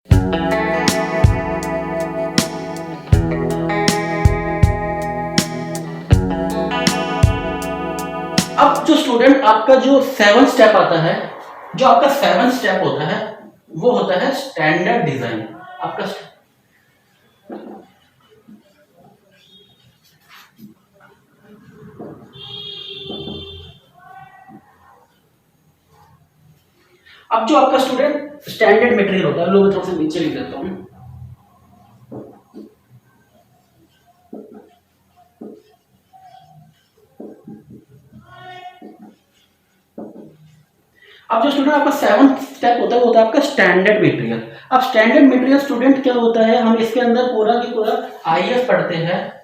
अब जो स्टूडेंट आपका जो 7 स्टेप आता है, जो आपका 7 स्टेप होता है वो होता है स्टैंडर्ड डिजाइन। आपका अब जो आपका स्टूडेंट स्टैंडर्ड मटेरियल होता है, लो मैं थोड़ा सा नीचे लिख देता हूं। अब जो स्टूडेंट आपका 7 स्टेप होता है वो होता है आपका स्टैंडर्ड मटेरियल। अब स्टैंडर्ड मटेरियल स्टूडेंट क्या होता है, हम इसके अंदर पूरा की पूरा आईएस पढ़ते हैं।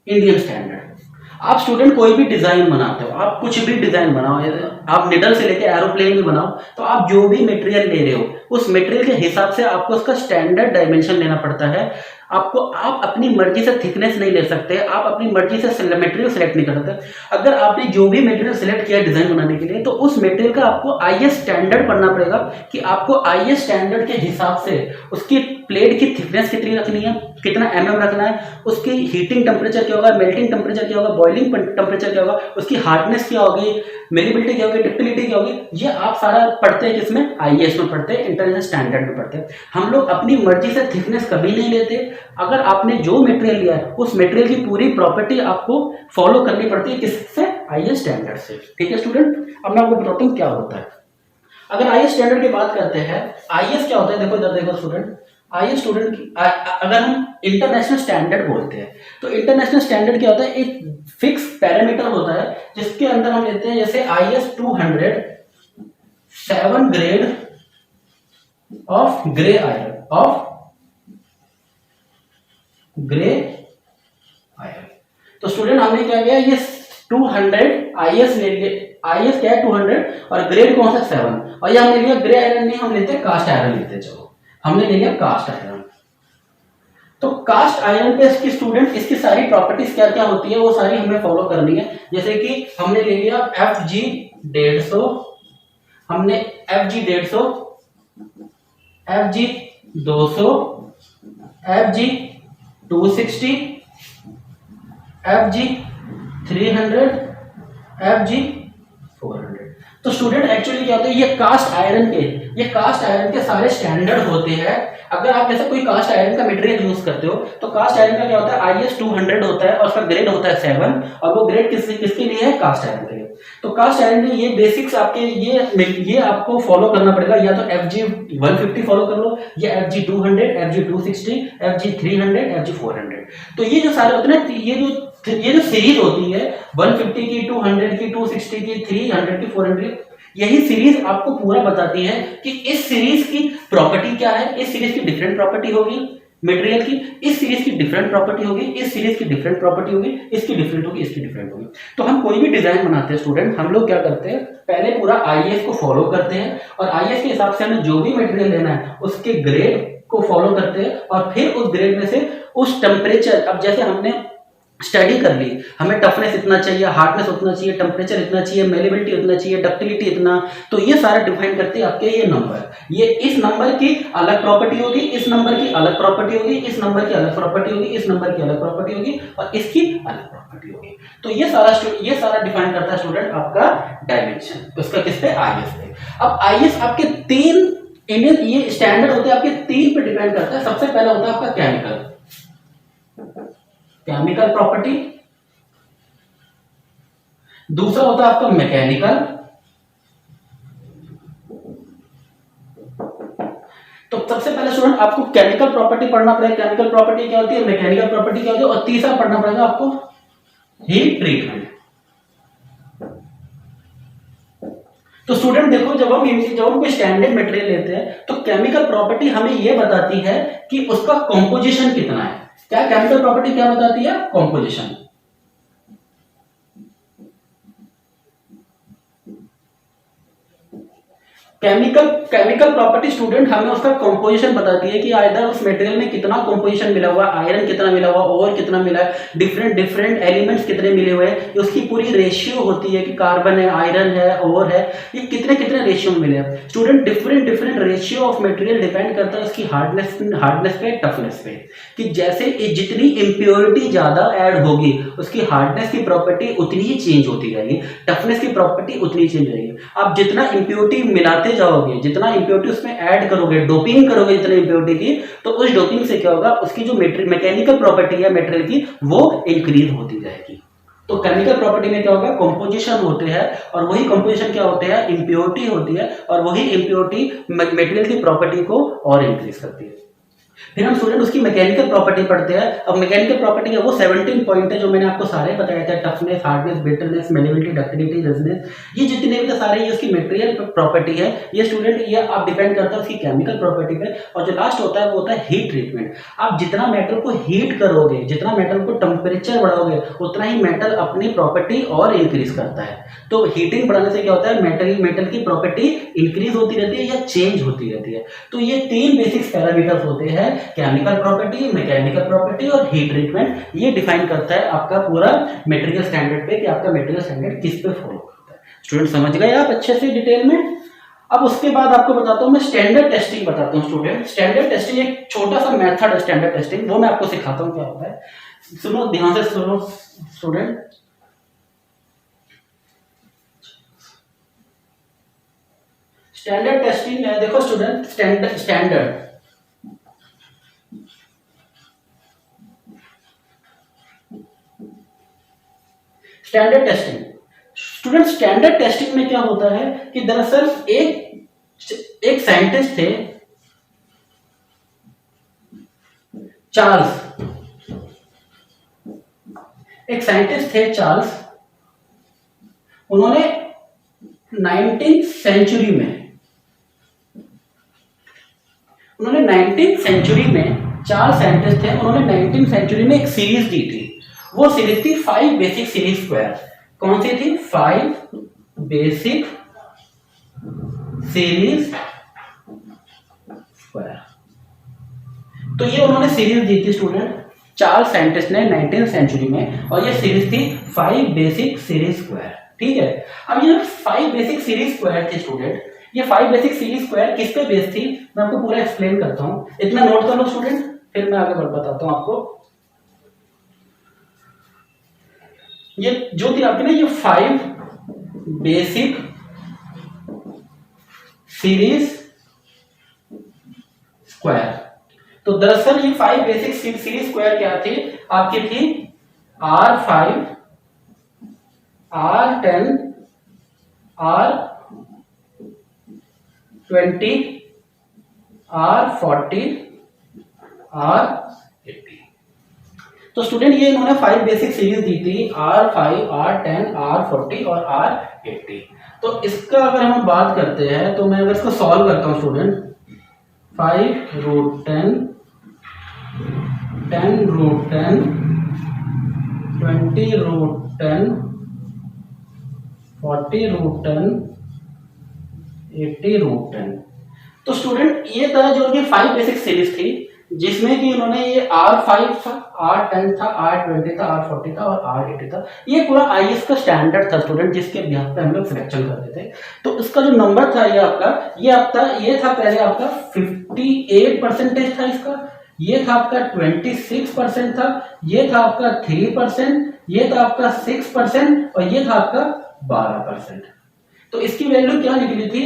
Indian standard. आप स्टूडेंट कोई भी डिजाइन बनाते हो, आप कुछ भी डिजाइन बनाओ, आप निडल से लेके एरोप्लेन भी बनाओ, तो आप जो भी मटेरियल ले रहे हो उस मटेरियल के हिसाब से आपको उसका स्टैंडर्ड डायमेंशन लेना पड़ता है। आपको आप अपनी मर्जी से थिकनेस नहीं ले सकते, आप अपनी मर्जी से मटेरियल सेलेक्ट नहीं कर सकते। अगर आपने जो भी मटेरियल सेलेक्ट किया डिजाइन बनाने के लिए, तो उस मटेरियल का आपको आईएस स्टैंडर्ड पढ़ना पड़ेगा कि आपको आईएस स्टैंडर्ड के हिसाब से उसकी प्लेट की थिकनेस कितनी रखनी है, कितना एमएम रखना है, उसकी हीटिंग टेम्परेचर क्या होगा, मेल्टिंग टेम्परेचर क्या होगा, बॉइलिंग टेम्परेचर क्या होगा, उसकी हार्डनेस क्या होगी, मेलिबिलिटी क्या होगी, डक्टिलिटी क्या होगी। ये आप सारा पढ़ते हैं किसमें, आईएएस में पढ़ते हैं, इंटरनेशनल स्टैंडर्ड में पढ़ते हैं। हम लोग अपनी मर्जी से थिकनेस कभी नहीं लेते। अगर आपने जो मटेरियल लिया है उस मटेरियल की पूरी प्रॉपर्टी आपको फॉलो करनी पड़ती है, किससे, आईएएस स्टैंडर्ड से। ठीक है स्टूडेंट, अब मैं आपको बताता हूँ क्या होता है। अगर आईएएस स्टैंडर्ड की बात करते हैं, आईएएस क्या होता है, देखो इधर देखो स्टूडेंट, आईएएस स्टूडेंट की अगर हम इंटरनेशनल स्टैंडर्ड बोलते हैं, तो इंटरनेशनल स्टैंडर्ड क्या होता है, एक फिक्स पैरामीटर होता है जिसके अंदर हम लेते हैं, जैसे IAS 200 7 grade of grey iron, of grey iron. तो स्टूडेंट हमने क्या किया, ये 200 आईएएस ले लिए, आईएएस क्या है 200 और ग्रेड कौन सा 7, और ये हमने लिया ग्रे आयरन नहीं, हम लेते हैं कास्ट आयरन लेते हैं। चलो हमने ले लिया कास्ट आयरन। तो कास्ट आयरन पे इसकी स्टूडेंट इसकी सारी प्रॉपर्टीज क्या क्या होती है वो सारी हमें फॉलो करनी है। जैसे कि हमने ले लिया FG 150, हमने FG 150, FG 200, FG 260, FG 300, FG 400। तो स्टूडेंट एक्चुअली क्या होता है, ये कास्ट आयरन के सारे स्टैंडर्ड होते हैं। अगर आप जैसे कोई कास्ट आयरन का मटेरियल यूज करते हो, तो कास्ट आयरन का क्या होता है, आईएएस 200 होता है और उसका ग्रेड होता है 7, और वो ग्रेड किसके लिए है, कास्ट आयरन के लिए। तो कास्ट आयरन में ये बेसिक्स आपके ये आपको फॉलो करना पड़ेगा, या तो FG 150 फॉलो कर लो, या FG 200, FG 260, FG 300, FG 400। तो ये जो सारे होते हैं, ये जो सीरीज होती है 150 की, 200 की, 260 की, 300 की, 400, यही सीरीज आपको पूरा बताती है कि इस सीरीज की प्रॉपर्टी क्या है, इस सीरीज की डिफरेंट प्रॉपर्टी होगी मटेरियल की, इस सीरीज की डिफरेंट प्रॉपर्टी होगी, इस सीरीज की डिफरेंट प्रॉपर्टी होगी, इसकी डिफरेंट होगी, इसकी डिफरेंट होगी। तो हम कोई भी डिजाइन बनाते हैं स्टूडेंट, हम लोग क्या करते हैं, पहले पूरा आईएएस को फॉलो करते हैं, और आईएएस के हिसाब से हमें जो भी मटेरियल लेना है उसके ग्रेड को फॉलो करते हैं, और फिर उस ग्रेड में से उस टेम्परेचर, अब जैसे हमने स्टडी कर ली, हमें टफनेस इतना चाहिए, हार्डनेस उतना चाहिए, टेम्परेचर इतना चाहिए, मेलेबिलिटी इतना चाहिए, डक्टिलिटी इतना, तो ये सारा डिफाइन करते हैं आपके ये नंबर। ये इस नंबर की अलग प्रॉपर्टी होगी, इस नंबर की अलग प्रॉपर्टी होगी, इस नंबर की अलग प्रॉपर्टी होगी, इस नंबर की अलग प्रॉपर्टी होगी, और इसकी अलग प्रॉपर्टी होगी। तो ये सारा डिफाइन करता है स्टूडेंट आपका डायमेंशन, उसका किस पे, आईएएस पे। अब आईएएस आपके 3 इंडियन ये स्टैंडर्ड होते हैं, आपके 3 पे डिपेंड करता है। सबसे पहला होता है आपका केमिकल प्रॉपर्टी, दूसरा होता है आपका मैकेनिकल, तो सबसे पहले स्टूडेंट आपको केमिकल प्रॉपर्टी पढ़ना पड़ेगा, केमिकल प्रॉपर्टी क्या होती है, मैकेनिकल प्रॉपर्टी क्या होती है, और तीसरा पढ़ना पड़ेगा आपको हीट ट्रीटमेंट। तो स्टूडेंट देखो, जब हम कोई स्टैंडर्ड मटेरियल लेते हैं, तो केमिकल प्रॉपर्टी हमें यह बताती है कि उसका कॉम्पोजिशन कितना है। क्या केमिकल प्रॉपर्टी क्या बताती है, कॉम्पोजिशन। केमिकल प्रॉपर्टी स्टूडेंट हमें उसका कंपोजिशन बताती है कि आइदर उस मटेरियल में कितना कंपोजिशन मिला हुआ, आयरन कितना मिला हुआ, ओर कितना मिला है, डिफरेंट एलिमेंट्स कितने मिले हुए हैं, उसकी पूरी रेशियो होती है कि कार्बन है, आयरन है, ओर है, ये कितने रेशियो में मिले हैं student. Different ratio of material depend करता है उसकी हार्डनेस पे, टफनेस पे, कि जैसे जितनी इम्प्योरिटी ज्यादा ऐड होगी उसकी हार्डनेस की प्रॉपर्टी उतनी ही चेंज होती जाएगी, टफनेस की प्रॉपर्टी उतनी चेंज रहेगी। आप जितना इम्प्योरिटी मिलाते जाओगे, जितना इम्प्योरिटी उसमें ऐड करोगे, डोपिंग करोगे जितने इम्प्योरिटी की, तो उस डोपिंग से क्या होगा, उसकी जो मैकेनिकल प्रॉपर्टी है मटेरियल की वो इंक्रीज होती जाएगी। तो केमिकल प्रॉपर्टी में क्या होगा, कंपोजिशन होते हैं, और वही कंपोजिशन क्या होते हैं, इम्प्योरिटी होती है, और वही इम्प्योरिटी मटेरियल की प्रॉपर्टी को और इंक्रीज करती है। फिर हम स्टूडेंट उसकी मैकेनिकल प्रॉपर्टी पढ़ते हैं। अब मैकेनिकल प्रॉपर्टी है वो 17 पॉइंट है जो मैंने आपको सारे बताए थे, toughness, hardness, brittleness, malleability, ductility, resonance, ये जितने भी सारे ये उसकी मटेरियल प्रॉपर्टी है। ये स्टूडेंट ये आप डिपेंड करता है उसकी केमिकल प्रॉपर्टी पे। और जो लास्ट होता है वो होता है हीट ट्रीटमेंट। आप जितना मेटल को हीट करोगे, जितना मेटल को टेम्परेचर बढ़ाओगे, उतना ही मेटल अपनी प्रॉपर्टी और इंक्रीज करता है। तो हीटिंग बढ़ाने से क्या होता है, मेटल की प्रॉपर्टी इंक्रीज होती रहती है या चेंज होती रहती है। तो ये 3 बेसिक पैरामीटर्स होते हैं, केमिकल प्रॉपर्टी, मैकेनिकल प्रॉपर्टी और हीट ट्रीटमेंट। ये डिफाइन करता है आपका पूरा मटेरियल स्टैंडर्ड पे कि आपका मटेरियल स्टैंडर्ड किस पे फॉलो करता है। स्टूडेंट समझ गए आप अच्छे से डिटेल में। अब उसके बाद आपको बताता हूं मैं स्टैंडर्ड टेस्टिंग बताता हूं स्टूडेंट। स्टैंडर्ड टेस्टिंग एक छोटा सा मेथड है स्टैंडर्ड टेस्टिंग, वो मैं आपको सिखाता हूं क्या होता है। सुनो ध्यान से सुनो स्टूडेंट। स्टैंडर्ड टेस्टिंग है, देखो student, standard testing student, standard testing में क्या होता है कि दरअसल एक साइंटिस्ट थे चार्ल्स, उन्होंने 19th सेंचुरी में चार साइंटिस्ट थे, उन्होंने 19th सेंचुरी में एक सीरीज दी थी। वो सीरीज थी 5 बेसिक सीरीज स्क्वायर। कौन सी थी? 5 बेसिक सीरीज स्क्वायर। तो ये उन्होंने सीरीज दी थी स्टूडेंट, चार साइंटिस्ट ने 19th सेंचुरी में, और ये सीरीज थी 5 बेसिक सीरीज स्क्वायर। ठीक है, अब ये 5 बेसिक सीरीज स्क्वायर थी स्टूडेंट। ये 5 बेसिक सीरीज स्क्वायर किस पे बेस्ड थी, मैं आपको पूरा एक्सप्लेन करता हूं, इतना नोट कर लो स्टूडेंट, फिर मैं आगे बताता हूं आपको। ये जो थी आपकी ना, ये 5 बेसिक सीरीज स्क्वायर। तो दरअसल ये 5 बेसिक सीरीज स्क्वायर क्या थी आपकी, थी R5, R10, R20, R40, R80। तो स्टूडेंट ये इन्होंने 5 बेसिक सीरीज दी थी, R5, R10, R40 और R80। तो इसका अगर हम बात करते हैं तो मैं अगर इसको सॉल्व करता हूं स्टूडेंट, 5√10, 10√10, 20√10, 40√10, 80√10। तो स्टूडेंट ये था जो कि 5 बेसिक सीरीज थी, जिसमें कि उन्होंने ये R5 था, R10 था, R20 था, R40 था और R80 था। ये पूरा IS का स्टैंडर्ड था स्टूडेंट, जिसके बिहार पे हम लोग सिलेक्शन करते थे। तो इसका जो नंबर था ये था पहले आपका 58% था इसका, ये था आपका 26% था, ये था आपका 3%, ये था आपका 6% और ये था आपका 12%। तो इसकी वैल्यू क्या निकली थी,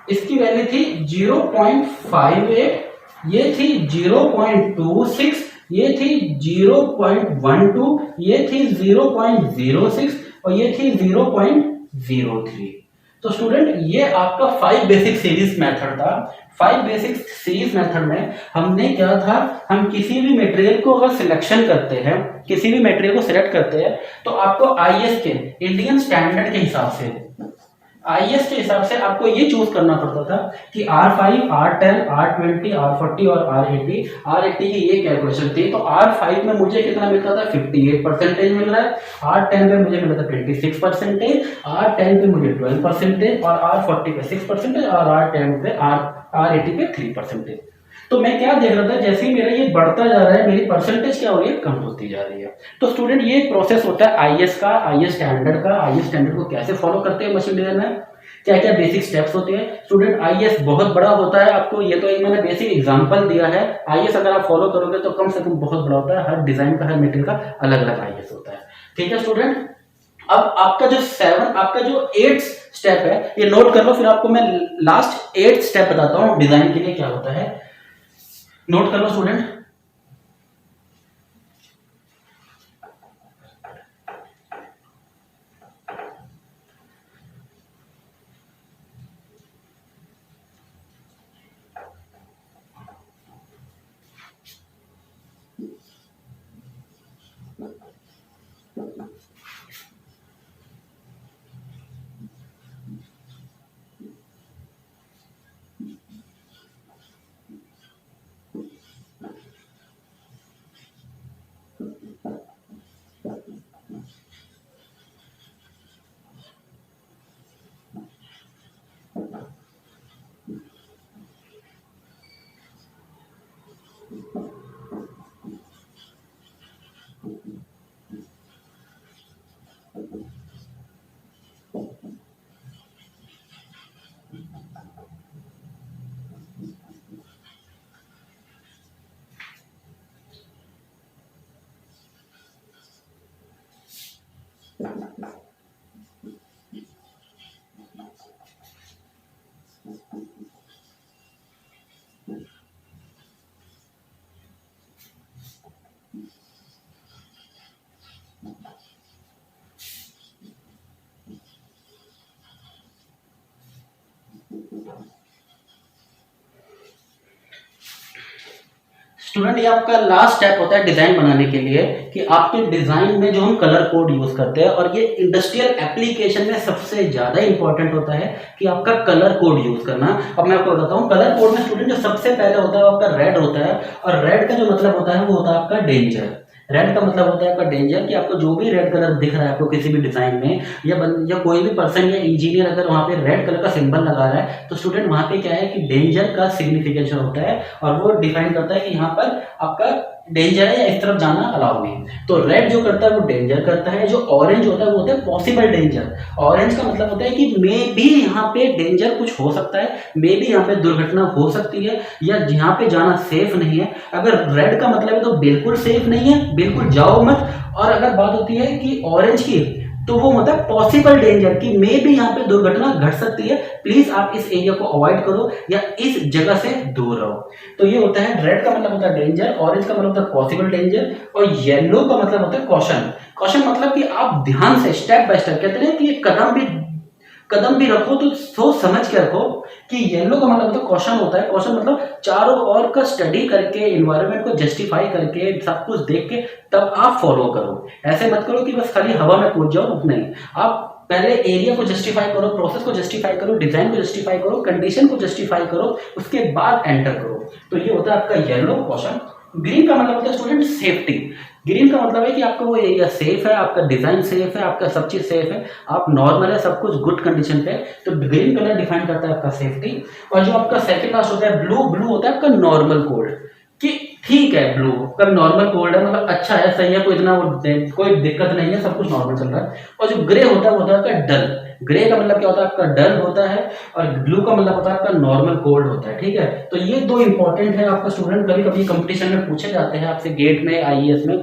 इसकी वैल्यू थी 0.58, ये थी 0.26, ये थी 0.12, ये थी 0.06 और ये थी 0.03। तो स्टूडेंट ये आपका 5 बेसिक सीरीज मेथड था। 5 बेसिक सीरीज मेथड में हमने क्या था, हम किसी भी मटेरियल को अगर सिलेक्शन करते हैं, किसी भी मटेरियल को सिलेक्ट करते हैं, तो आपको IS के, इंडियन स्टैंडर्ड के हिसाब से आईएस के हिसाब से आपको ये चूज करना पड़ता था कि R5, R10, R20, R40 और R80। R80 की ये कैलकुलेशन थी। तो R5 में मुझे कितना मिलता था, 58% मिल रहा है। R10 पे मुझे मिला था 26%, R10 पे मुझे 12% और R40 पे 6% और R10 पे R80 पे 3%। तो मैं क्या देख रहा था, जैसे ही मेरा ये बढ़ता जा रहा है, मेरी परसेंटेज क्या हो रही है, कम होती जा रही है। तो स्टूडेंट ये एक प्रोसेस होता है आईएस का, आईएस स्टैंडर्ड का। आईएस स्टैंडर्ड को कैसे फॉलो करते हैं मशीन डिजाइन में, क्या क्या बेसिक स्टेप्स होते हैं। स्टूडेंट आईएस बहुत बड़ा होता है, आपको ये तो एक मैंने बेसिक एग्जांपल दिया है। आईएस अगर आप फॉलो करोगे तो कम से कम बहुत बड़ा होता है, हर डिजाइन का, हर मटेरियल का अलग अलग आईएस होता है। ठीक है स्टूडेंट, अब आपका जो 8th स्टेप है ये नोट कर लो, फिर आपको मैं लास्ट 8th स्टेप बताता हूँ डिजाइन के लिए क्या होता है। नोट कर लो स्टूडेंट। स्टूडेंट ये आपका लास्ट स्टेप होता है डिजाइन बनाने के लिए, कि आपके डिजाइन में जो हम कलर कोड यूज करते हैं, और ये इंडस्ट्रियल एप्लीकेशन में सबसे ज्यादा इंपॉर्टेंट होता है कि आपका कलर कोड यूज करना। अब मैं आपको बताता हूँ, कलर कोड में स्टूडेंट जो सबसे पहले होता है वो आपका रेड होता है, और रेड का जो मतलब होता है वो होता है आपका डेंजर। रेड का मतलब होता है आपका डेंजर, कि आपको जो भी रेड कलर दिख रहा है आपको किसी भी डिजाइन में, या कोई भी पर्सन या इंजीनियर अगर वहां पे रेड कलर का सिंबल लगा रहा है, तो स्टूडेंट वहां पे क्या है कि डेंजर का सिग्निफिकेशन होता है, और वो डिफाइन करता है कि यहाँ पर आपका डेंजर है या इस तरफ जाना अलाउ नहीं। तो रेड जो करता है वो डेंजर करता है, जो ऑरेंज होता है वो होता है पॉसिबल डेंजर। ऑरेंज का मतलब होता है कि मे बी यहाँ पे डेंजर कुछ हो सकता है, मे बी यहाँ पे दुर्घटना हो सकती है, या यहाँ पे जाना सेफ नहीं है। अगर रेड का मतलब है तो बिल्कुल सेफ नहीं है, बिल्कुल जाओ मत। और अगर बात होती है कि ऑरेंज की, तो वो मतलब पॉसिबल डेंजर, कि मे भी यहाँ पे दुर्घटना घट सकती है, प्लीज आप इस एरिया को अवॉइड करो या इस जगह से दूर रहो। तो ये होता है, रेड का मतलब होता है डेंजर, ऑरेंज का मतलब होता है पॉसिबल डेंजर, और येलो का मतलब होता है कॉशन। कॉशन मतलब कि आप ध्यान से स्टेप बाय स्टेप, कहते हैं कि ये कदम भी रखो तो सोच समझ के रखो। कि येलो का मतलब तो क्वेश्चन होता है, क्वेश्चन मतलब चारों ओर का स्टडी करके, एनवायरनमेंट को जस्टिफाई करके, सब कुछ देख के तब आप फॉलो करो। ऐसे मत करो कि बस खाली हवा में कूद जाओ, नहीं। आप पहले एरिया को जस्टिफाई करो, प्रोसेस को जस्टिफाई करो, डिजाइन को जस्टिफाई करो, कंडीशन को जस्टिफाई करो, उसके बाद एंटर करो। तो ये होता है आपका येलो क्वेश्चन। ग्रीन का मतलब होता है स्टूडेंट सेफ्टी। ग्रीन का मतलब है कि आपका वो एरिया सेफ है, आपका डिजाइन सेफ है, आपका सब चीज सेफ है, आप नॉर्मल है, सब कुछ गुड कंडीशन पे। तो ग्रीन कलर डिफाइन करता है आपका सेफ्टी। और जो आपका सेकंड लास्ट होता है ब्लू, ब्लू होता है आपका नॉर्मल कोड, कि ठीक है ब्लू का नॉर्मल कोड है, मतलब अच्छा है, सही है, कोई इतना कोई दिक्कत नहीं है, सब कुछ नॉर्मल चल रहा है। और जो ग्रे होता है वो होता है आपका डल। ग्रे का मतलब क्या होता है आपका डल होता है, और ब्लू का मतलब होता है आपका नॉर्मल कोल्ड होता है। ठीक है, तो ये दो इंपॉर्टेंट है आपका स्टूडेंट, कभी कभी कंपटीशन में पूछे जाते हैं आपसे गेट में, आईएएस में,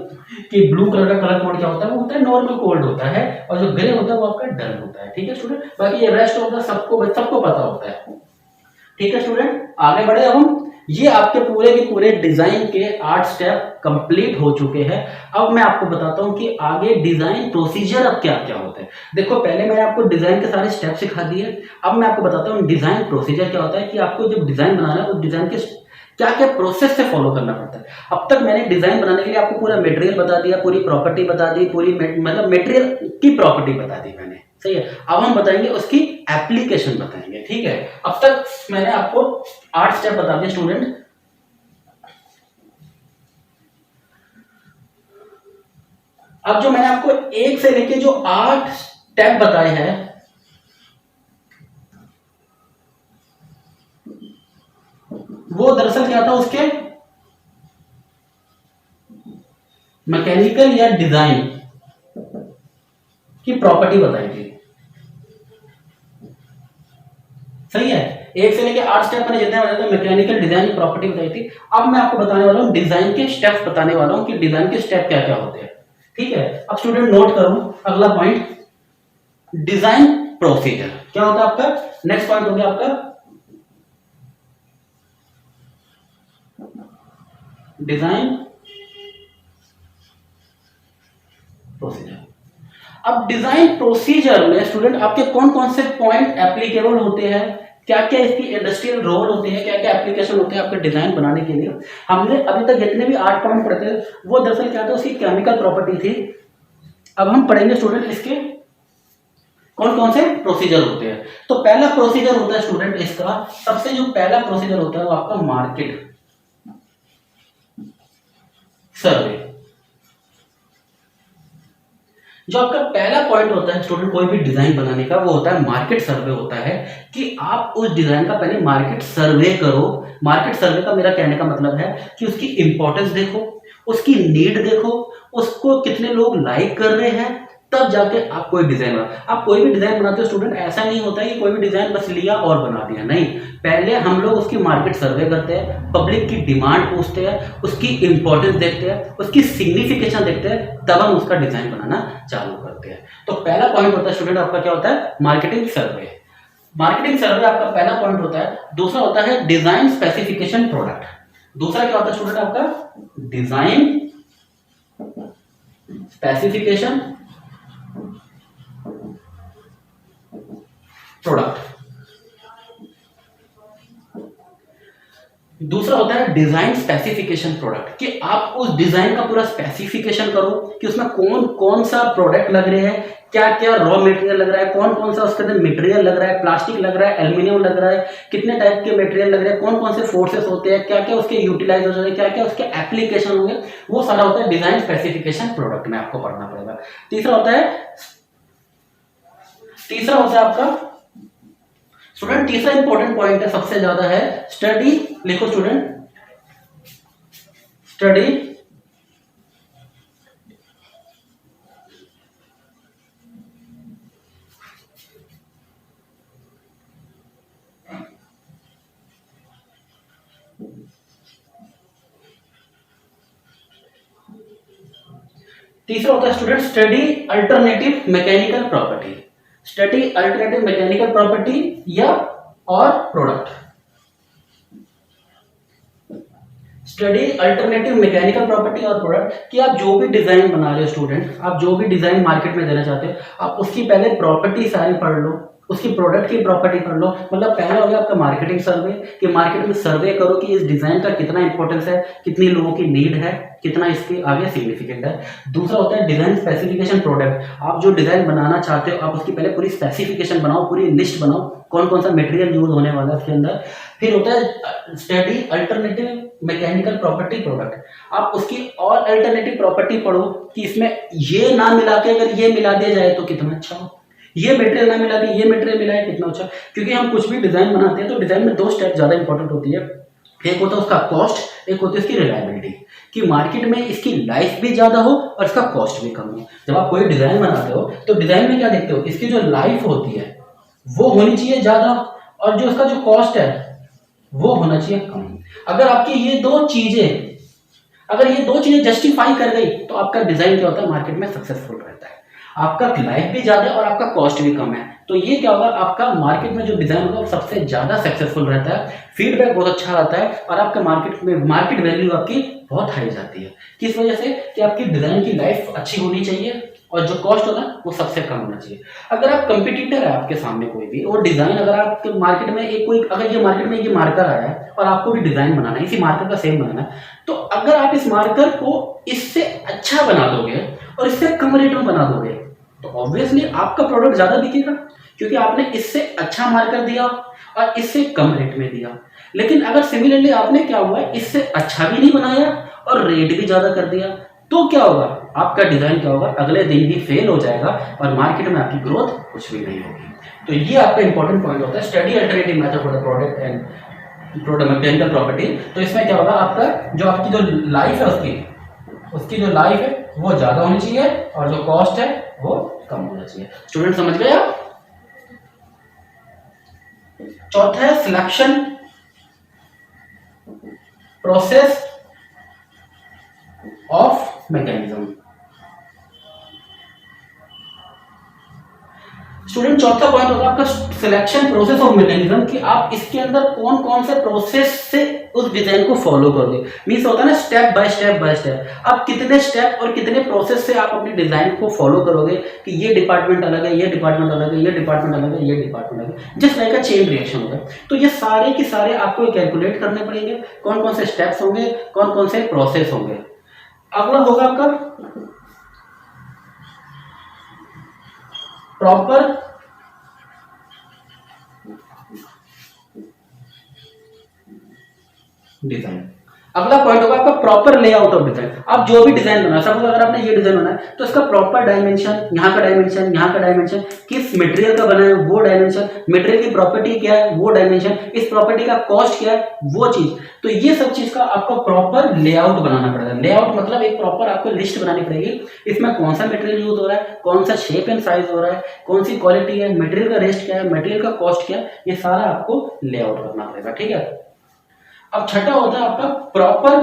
कि ब्लू कलर का कलर कोड क्या होता है, वो होता है नॉर्मल कोल्ड होता है, और जो ग्रे होता है वो आपका डल होता है। ठीक है स्टूडेंट, बाकी ये रेस्ट होता है सबको पता होता है। ठीक है स्टूडेंट, आगे बढ़े हम। ये आपके पूरे के पूरे डिजाइन के 8 स्टेप कंप्लीट हो चुके हैं। अब मैं आपको बताता हूं कि आगे डिजाइन प्रोसीजर अब क्या क्या होता है। देखो पहले मैंने आपको डिजाइन के सारे स्टेप सिखा दिए, अब मैं आपको बताता हूं डिजाइन प्रोसीजर क्या होता है, कि आपको जब डिजाइन बनाना है उस डिजाइन के क्या क्या प्रोसेस से फॉलो करना पड़ता है। अब तक मैंने डिजाइन बनाने के लिए आपको पूरा मटेरियल बता दिया, पूरी प्रॉपर्टी बता दी, पूरी मतलब मटेरियल की प्रॉपर्टी बता दी मैंने, सही है। अब हम बताएंगे उसकी एप्लीकेशन बताएंगे, ठीक है। अब तक मैंने आपको 8 स्टेप बता दिए स्टूडेंट। अब जो मैंने आपको 1 से लेके जो 8 स्टेप बताए हैं, वो दरअसल क्या था, उसके मैकेनिकल या डिजाइन की प्रॉपर्टी बताई थी, सही है। 1 से लेके 8 स्टेप मैंने जितने बताए थे मैकेनिकल डिजाइन की प्रॉपर्टी बताई थी। अब मैं आपको बताने वाला हूं डिजाइन के स्टेप्स, बताने वाला हूं कि डिजाइन के स्टेप क्या क्या होते हैं, ठीक है। अब स्टूडेंट नोट करो अगला पॉइंट, डिजाइन प्रोसीजर क्या होता है आपका। नेक्स्ट पॉइंट हो गया आपका डिजाइन प्रोसीजर। अब डिजाइन प्रोसीजर में स्टूडेंट आपके कौन कौन से पॉइंट एप्लीकेबल होते हैं, क्या क्या इसकी इंडस्ट्रियल रोल होते हैं, क्या क्या एप्लीकेशन होते हैं आपके डिजाइन बनाने के लिए। हमने अभी तक जितने भी 8 पॉइंट पढ़े थे वो दरअसल क्या था, उसकी केमिकल प्रॉपर्टी थी। अब हम पढ़ेंगे स्टूडेंट इसके कौन कौन से प्रोसीजर होते हैं। तो पहला प्रोसीजर होता है स्टूडेंट इसका, सबसे जो पहला प्रोसीजर होता है वो आपका मार्केट सर्वे। जो आपका पहला पॉइंट होता है स्टूडेंट कोई भी डिजाइन बनाने का, वो होता है मार्केट सर्वे होता है, कि आप उस डिजाइन का पहले मार्केट सर्वे करो। मार्केट सर्वे का मेरा कहने का मतलब है कि उसकी इंपॉर्टेंस देखो, उसकी नीड देखो, उसको कितने लोग लाइक कर रहे हैं, तब जाके आप कोई डिजाइन बना। आप कोई भी डिजाइन बनाते हो स्टूडेंट, ऐसा नहीं होता है कि कोई भी डिजाइन बस लिया और बना दिया, नहीं। पहले हम लोग उसकी मार्केट सर्वे करते हैं, पब्लिक की डिमांड पूछते हैं, उसकी इंपॉर्टेंस देखते हैं, उसकी सिग्निफिकेशन देखते हैं, तब हम उसका डिजाइन बनाना चालू करते हैं। तो पहला पॉइंट होता है स्टूडेंट आपका क्या होता है, मार्केटिंग सर्वे। मार्केटिंग सर्वे आपका पहला पॉइंट होता है। दूसरा होता है डिजाइन स्पेसिफिकेशन प्रोडक्ट। दूसरा क्या होता है स्टूडेंट आपका डिजाइन स्पेसिफिकेशन प्रोडक्ट। दूसरा होता है डिजाइन स्पेसिफिकेशन प्रोडक्ट, कि आप उस डिजाइन का पूरा स्पेसिफिकेशन करो कि उसमें कौन कौन सा प्रोडक्ट लग रहे हैं, क्या क्या रॉ मटेरियल लग रहा है, कौन कौन सा उसके अंदर मटेरियल लग रहा है, प्लास्टिक लग रहा है, एल्यूमिनियम लग रहा है, कितने टाइप के मटेरियल लग रहे हैं, कौन कौन से फोर्सेस होते हैं, क्या क्या उसके यूटिलाइज हो जाते हैं, क्या क्या उसके एप्लीकेशन होंगे, वो सारा होता है डिजाइन स्पेसिफिकेशन प्रोडक्ट में आपको पढ़ना पड़ेगा। तीसरा होता है आपका स्टूडेंट, तीसरा इंपॉर्टेंट पॉइंट है, सबसे ज्यादा है स्टडी। लिखो स्टूडेंट, स्टडी तीसरा होता है student study alternative mechanical property. Study alternative mechanical property या और product. Study alternative mechanical property और प्रोडक्ट, कि आप जो भी डिजाइन बना रहे हो स्टूडेंट, आप जो भी डिजाइन मार्केट में देना चाहते हो, आप उसकी पहले प्रॉपर्टी सारी पढ़ लो, उसकी प्रोडक्ट की प्रॉपर्टी पढ़ लो। मतलब पहला हो गया आपका मार्केटिंग सर्वे, कि मार्केट में सर्वे करो कि इस डिजाइन का कितना इंपॉर्टेंस है, कितनी लोगों की नीड है, कितना इसके आगे सिग्निफिकेंट है। दूसरा होता है डिजाइन स्पेसिफिकेशन प्रोडक्ट, आप जो डिजाइन बनाना चाहते हो आप उसकी पहले पूरी स्पेसिफिकेशन बनाओ, पूरी लिस्ट बनाओ, कौन कौन सा मटेरियल यूज होने वाला है उसके अंदर। फिर होता है study alternative mechanical property product, आप उसकी और अल्टरनेटिव प्रॉपर्टी पढ़ो कि इसमें ये ना मिला के अगर ये मिला दिया जाए तो कितना अच्छा हो, ये मटेरियल ना मिला के ये मटेरियल मिला है कितना अच्छा। क्योंकि हम कुछ भी डिजाइन बनाते हैं तो डिजाइन में 2 स्टेप ज्यादा इंपॉर्टेंट होती है, एक होता है उसका कॉस्ट, एक होती है इसकी रिलायबिलिटी, कि मार्केट में इसकी लाइफ भी ज्यादा हो और इसका कॉस्ट भी कम हो। जब आप कोई डिजाइन बनाते हो तो डिजाइन में क्या देखते हो, इसकी जो लाइफ होती है वो होनी चाहिए ज्यादा, और जो इसका जो कॉस्ट है वो होना चाहिए कम। अगर आपकी ये दो चीजें जस्टिफाई कर गई तो आपका डिजाइन क्या होता है, मार्केट में सक्सेसफुल रहता है। आपका लाइफ भी ज्यादा और आपका कॉस्ट भी कम है, तो ये क्या होगा, आपका मार्केट में जो डिजाइन होगा वो सबसे ज्यादा सक्सेसफुल रहता है, फीडबैक बहुत अच्छा आता है, और आपका मार्केट वैल्यू आपकी बहुत हाई जाती है। किस वजह से, कि आपकी डिजाइन की लाइफ अच्छी होनी चाहिए और जो कॉस्ट होगा वो सबसे कम होना चाहिए। अगर आप कंपटीटर है आपके सामने कोई भी, और डिजाइन अगर आपके मार्केट में अगर ये मार्केट में ये मार्कर आया है और आपको भी डिजाइन बनाना है, इसी मार्कर का सेम बनाना है, तो अगर आप इस मार्कर को इससे अच्छा बना दोगे और इससे कम रेट में बना दोगे तो ऑब्वियसली आपका प्रोडक्ट ज्यादा बिकेगा, क्योंकि आपने इससे अच्छा मार्कर दिया और इससे कम रेट में दिया। लेकिन अगर सिमिलरली आपने क्या हुआ है, इससे अच्छा भी नहीं बनाया और रेट भी ज्यादा कर दिया, तो क्या होगा, आपका डिजाइन क्या होगा, अगले दिन ही फेल हो जाएगा और मार्केट में आपकी ग्रोथ कुछ भी नहीं होगी। तो ये आपका इंपॉर्टेंट पॉइंट होता है, study alternative method for the product and product mechanical property. तो इसमें क्या होगा, आपका जो आपकी जो लाइफ है उसकी जो लाइफ है वो ज्यादा होनी चाहिए और जो कॉस्ट है वो कम होना चाहिए। स्टूडेंट समझ गए आप? चौथा है selection process of mechanism. Student चौथा पॉइंट होगा आपका सिलेक्शन प्रोसेस ऑफ मैकेनिज्म, कि आप इसके अंदर कौन कौन से प्रोसेस से उस डिजाइन को फॉलो करोगे। मींस होता है ना स्टेप बाय स्टेप, आप कितने स्टेप और कितने प्रोसेस से आप अपनी डिजाइन को फॉलो करोगे, कि ये डिपार्टमेंट अलग है, ये डिपार्टमेंट अलग है, ये डिपार्टमेंट अलग है, ये डिपार्टमेंट अलग है, जिस लाइक का चेन रिएक्शन होगा। तो ये सारे के सारे आपको कैलकुलेट करने पड़ेंगे, कौन कौन से स्टेप्स होंगे, कौन कौन से प्रोसेस होंगे। अगला होगा आपका प्रॉपर डिजाइन। अगला पॉइंट होगा आपका प्रॉपर लेआउट ऑफ डिजाइन। आप जो भी डिजाइन बनाए, सपोज अगर आपने ये डिजाइन बनाया तो इसका प्रॉपर डायमेंशन, यहाँ का डायमेंशन, यहाँ का डायमेंशन, किस मटेरियल का बना है वो डायमेंशन, मटेरियल की प्रॉपर्टी क्या है वो डायमेंशन, इस प्रॉपर्टी का कॉस्ट क्या है वो चीज। तो ये सब चीज का आपको प्रॉपर लेआउट बनाना पड़ेगा। लेआउट मतलब एक प्रॉपर आपको लिस्ट बनानी पड़ेगी, इसमें कौन सा मटेरियल यूज हो रहा है, कौन सा शेप एंड साइज हो रहा है, कौन सी क्वालिटी है, मटेरियल का रेस्ट क्या है, मटेरियल का कॉस्ट क्या है, ये सारा आपको लेआउट करना पड़ेगा। ठीक है। अब छठा होता है आपका प्रॉपर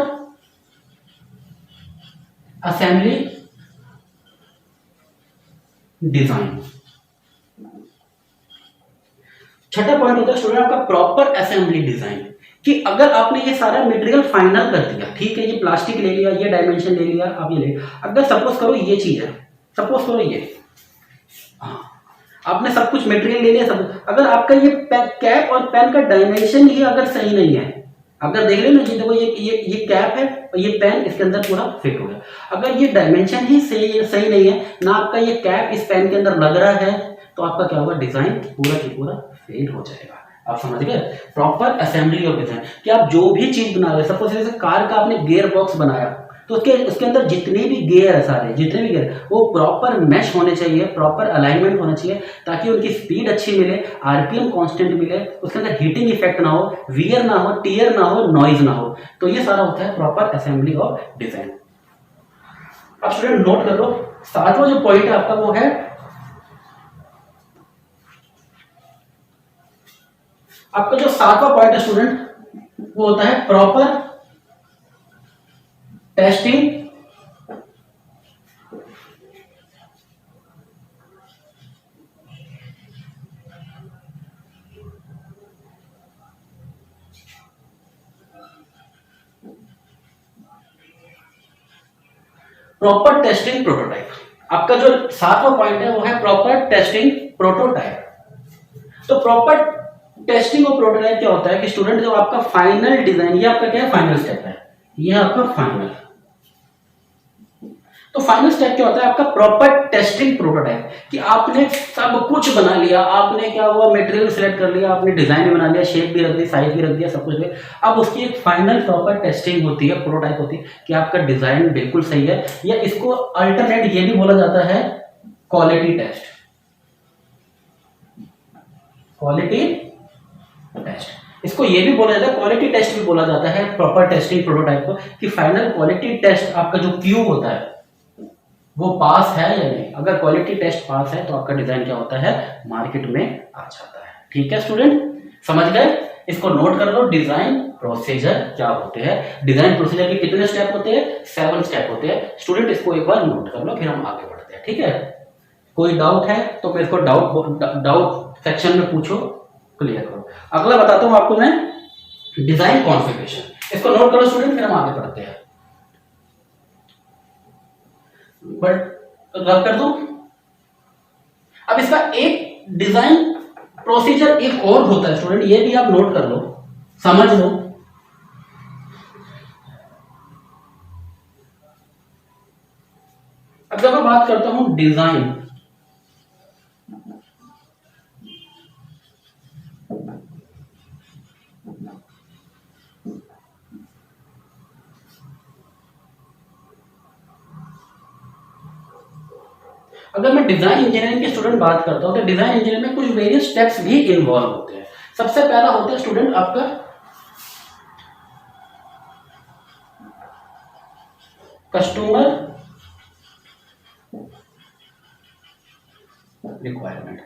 असेंबली डिजाइन। छठा पॉइंट होता है स्टूडेंट आपका प्रॉपर असेंबली डिजाइन, कि अगर आपने ये सारा मटेरियल फाइनल कर दिया, ठीक है, ये प्लास्टिक ले लिया, ये डायमेंशन ले लिया, आप ये ले, अगर सपोज करो ये चीज है, सपोज करो ये, हाँ, आपने सब कुछ मटेरियल ले लिया सब, अगर आपका ये कैप और पेन का डायमेंशन ही अगर सही नहीं है, अगर देख रहे हो ना जी, देखो ये कैप है और ये पेन इसके अंदर पूरा फिट हो गया, अगर ये डायमेंशन ही सही नहीं है ना, आपका ये कैप इस पेन के अंदर लग रहा है, तो आपका क्या होगा, डिजाइन पूरा की पूरा फेल हो जाएगा। आप समझ गए? प्रॉपर असेंबली ऑफ डिजाइन, कि आप जो भी चीज बना रहे, सपोज जैसे कार का आपने गियर बॉक्स बनाया, तो उसके अंदर जितने भी गियर है, सारे जितने भी गियर, वो प्रॉपर मैश होने चाहिए, प्रॉपर अलाइनमेंट होना चाहिए, ताकि उनकी स्पीड अच्छी मिले, आरपीएम कांस्टेंट मिले, उसके अंदर हीटिंग इफेक्ट ना हो, वियर ना हो, टीयर ना हो, नॉइज ना हो। तो ये सारा होता है प्रॉपर असेंबली ऑफ डिजाइन। अब स्टूडेंट नोट कर लो, सातवां जो पॉइंट है आपका वो है आपका जो सातवां पॉइंट है स्टूडेंट, वो होता है proper testing proper testing prototype. आपका जो सातवां पॉइंट है वो है प्रॉपर टेस्टिंग प्रोटोटाइप। तो प्रॉपर टेस्टिंग और प्रोटोटाइप क्या होता है कि स्टूडेंट जब आपका फाइनल डिजाइन, ये आपका क्या है, फाइनल स्टेप है, ये आपका फाइनल। तो फाइनल स्टेप क्या होता है आपका प्रॉपर टेस्टिंग प्रोटोटाइप, कि आपने सब कुछ बना लिया, आपने क्या हुआ, मटेरियल सिलेक्ट कर लिया, आपने डिजाइन भी बना लिया, शेप भी रख दी, साइज भी रख दिया, सब कुछ भी। अब उसकी एक फाइनल प्रॉपर टेस्टिंग होती है, प्रोटोटाइप होती है, कि आपका डिजाइन बिल्कुल सही है, या इसको अल्टरनेट ये भी बोला जाता है क्वालिटी टेस्ट। क्वालिटी टेस्ट इसको ये भी बोला जाता है, क्वालिटी टेस्ट भी बोला जाता है प्रॉपर टेस्टिंग प्रोटोटाइप को, कि फाइनल क्वालिटी टेस्ट आपका जो क्यू होता है वो पास है या नहीं। अगर क्वालिटी टेस्ट पास है तो आपका डिजाइन क्या होता है, मार्केट में आ जाता है। ठीक है स्टूडेंट, समझ गए? इसको नोट कर लो, डिजाइन प्रोसीजर क्या होते हैं। डिजाइन प्रोसीजर के कितने स्टेप होते हैं, 7 स्टेप होते हैं। स्टूडेंट इसको एक बार नोट कर लो, फिर हम आगे बढ़ते हैं। ठीक है, कोई डाउट है तो फिर इसको डाउट सेक्शन में पूछो, क्लियर करो। अगला बताता हूं आपको मैं, डिजाइन कॉन्फ़िगरेशन। इसको नोट करो स्टूडेंट, फिर हम आगे बढ़ते हैं। बट रब कर दो। अब इसका एक डिजाइन प्रोसीजर एक और होता है स्टूडेंट, ये भी आप नोट कर लो, समझ लो। अब जब मैं बात करता हूं डिजाइन, जब मैं डिजाइन इंजीनियरिंग के स्टूडेंट बात करता हूँ तो डिजाइन इंजीनियरिंग में कुछ वेरियस स्टेप्स भी इन्वॉल्व होते हैं। सबसे पहला होता है स्टूडेंट आपका कस्टमर रिक्वायरमेंट।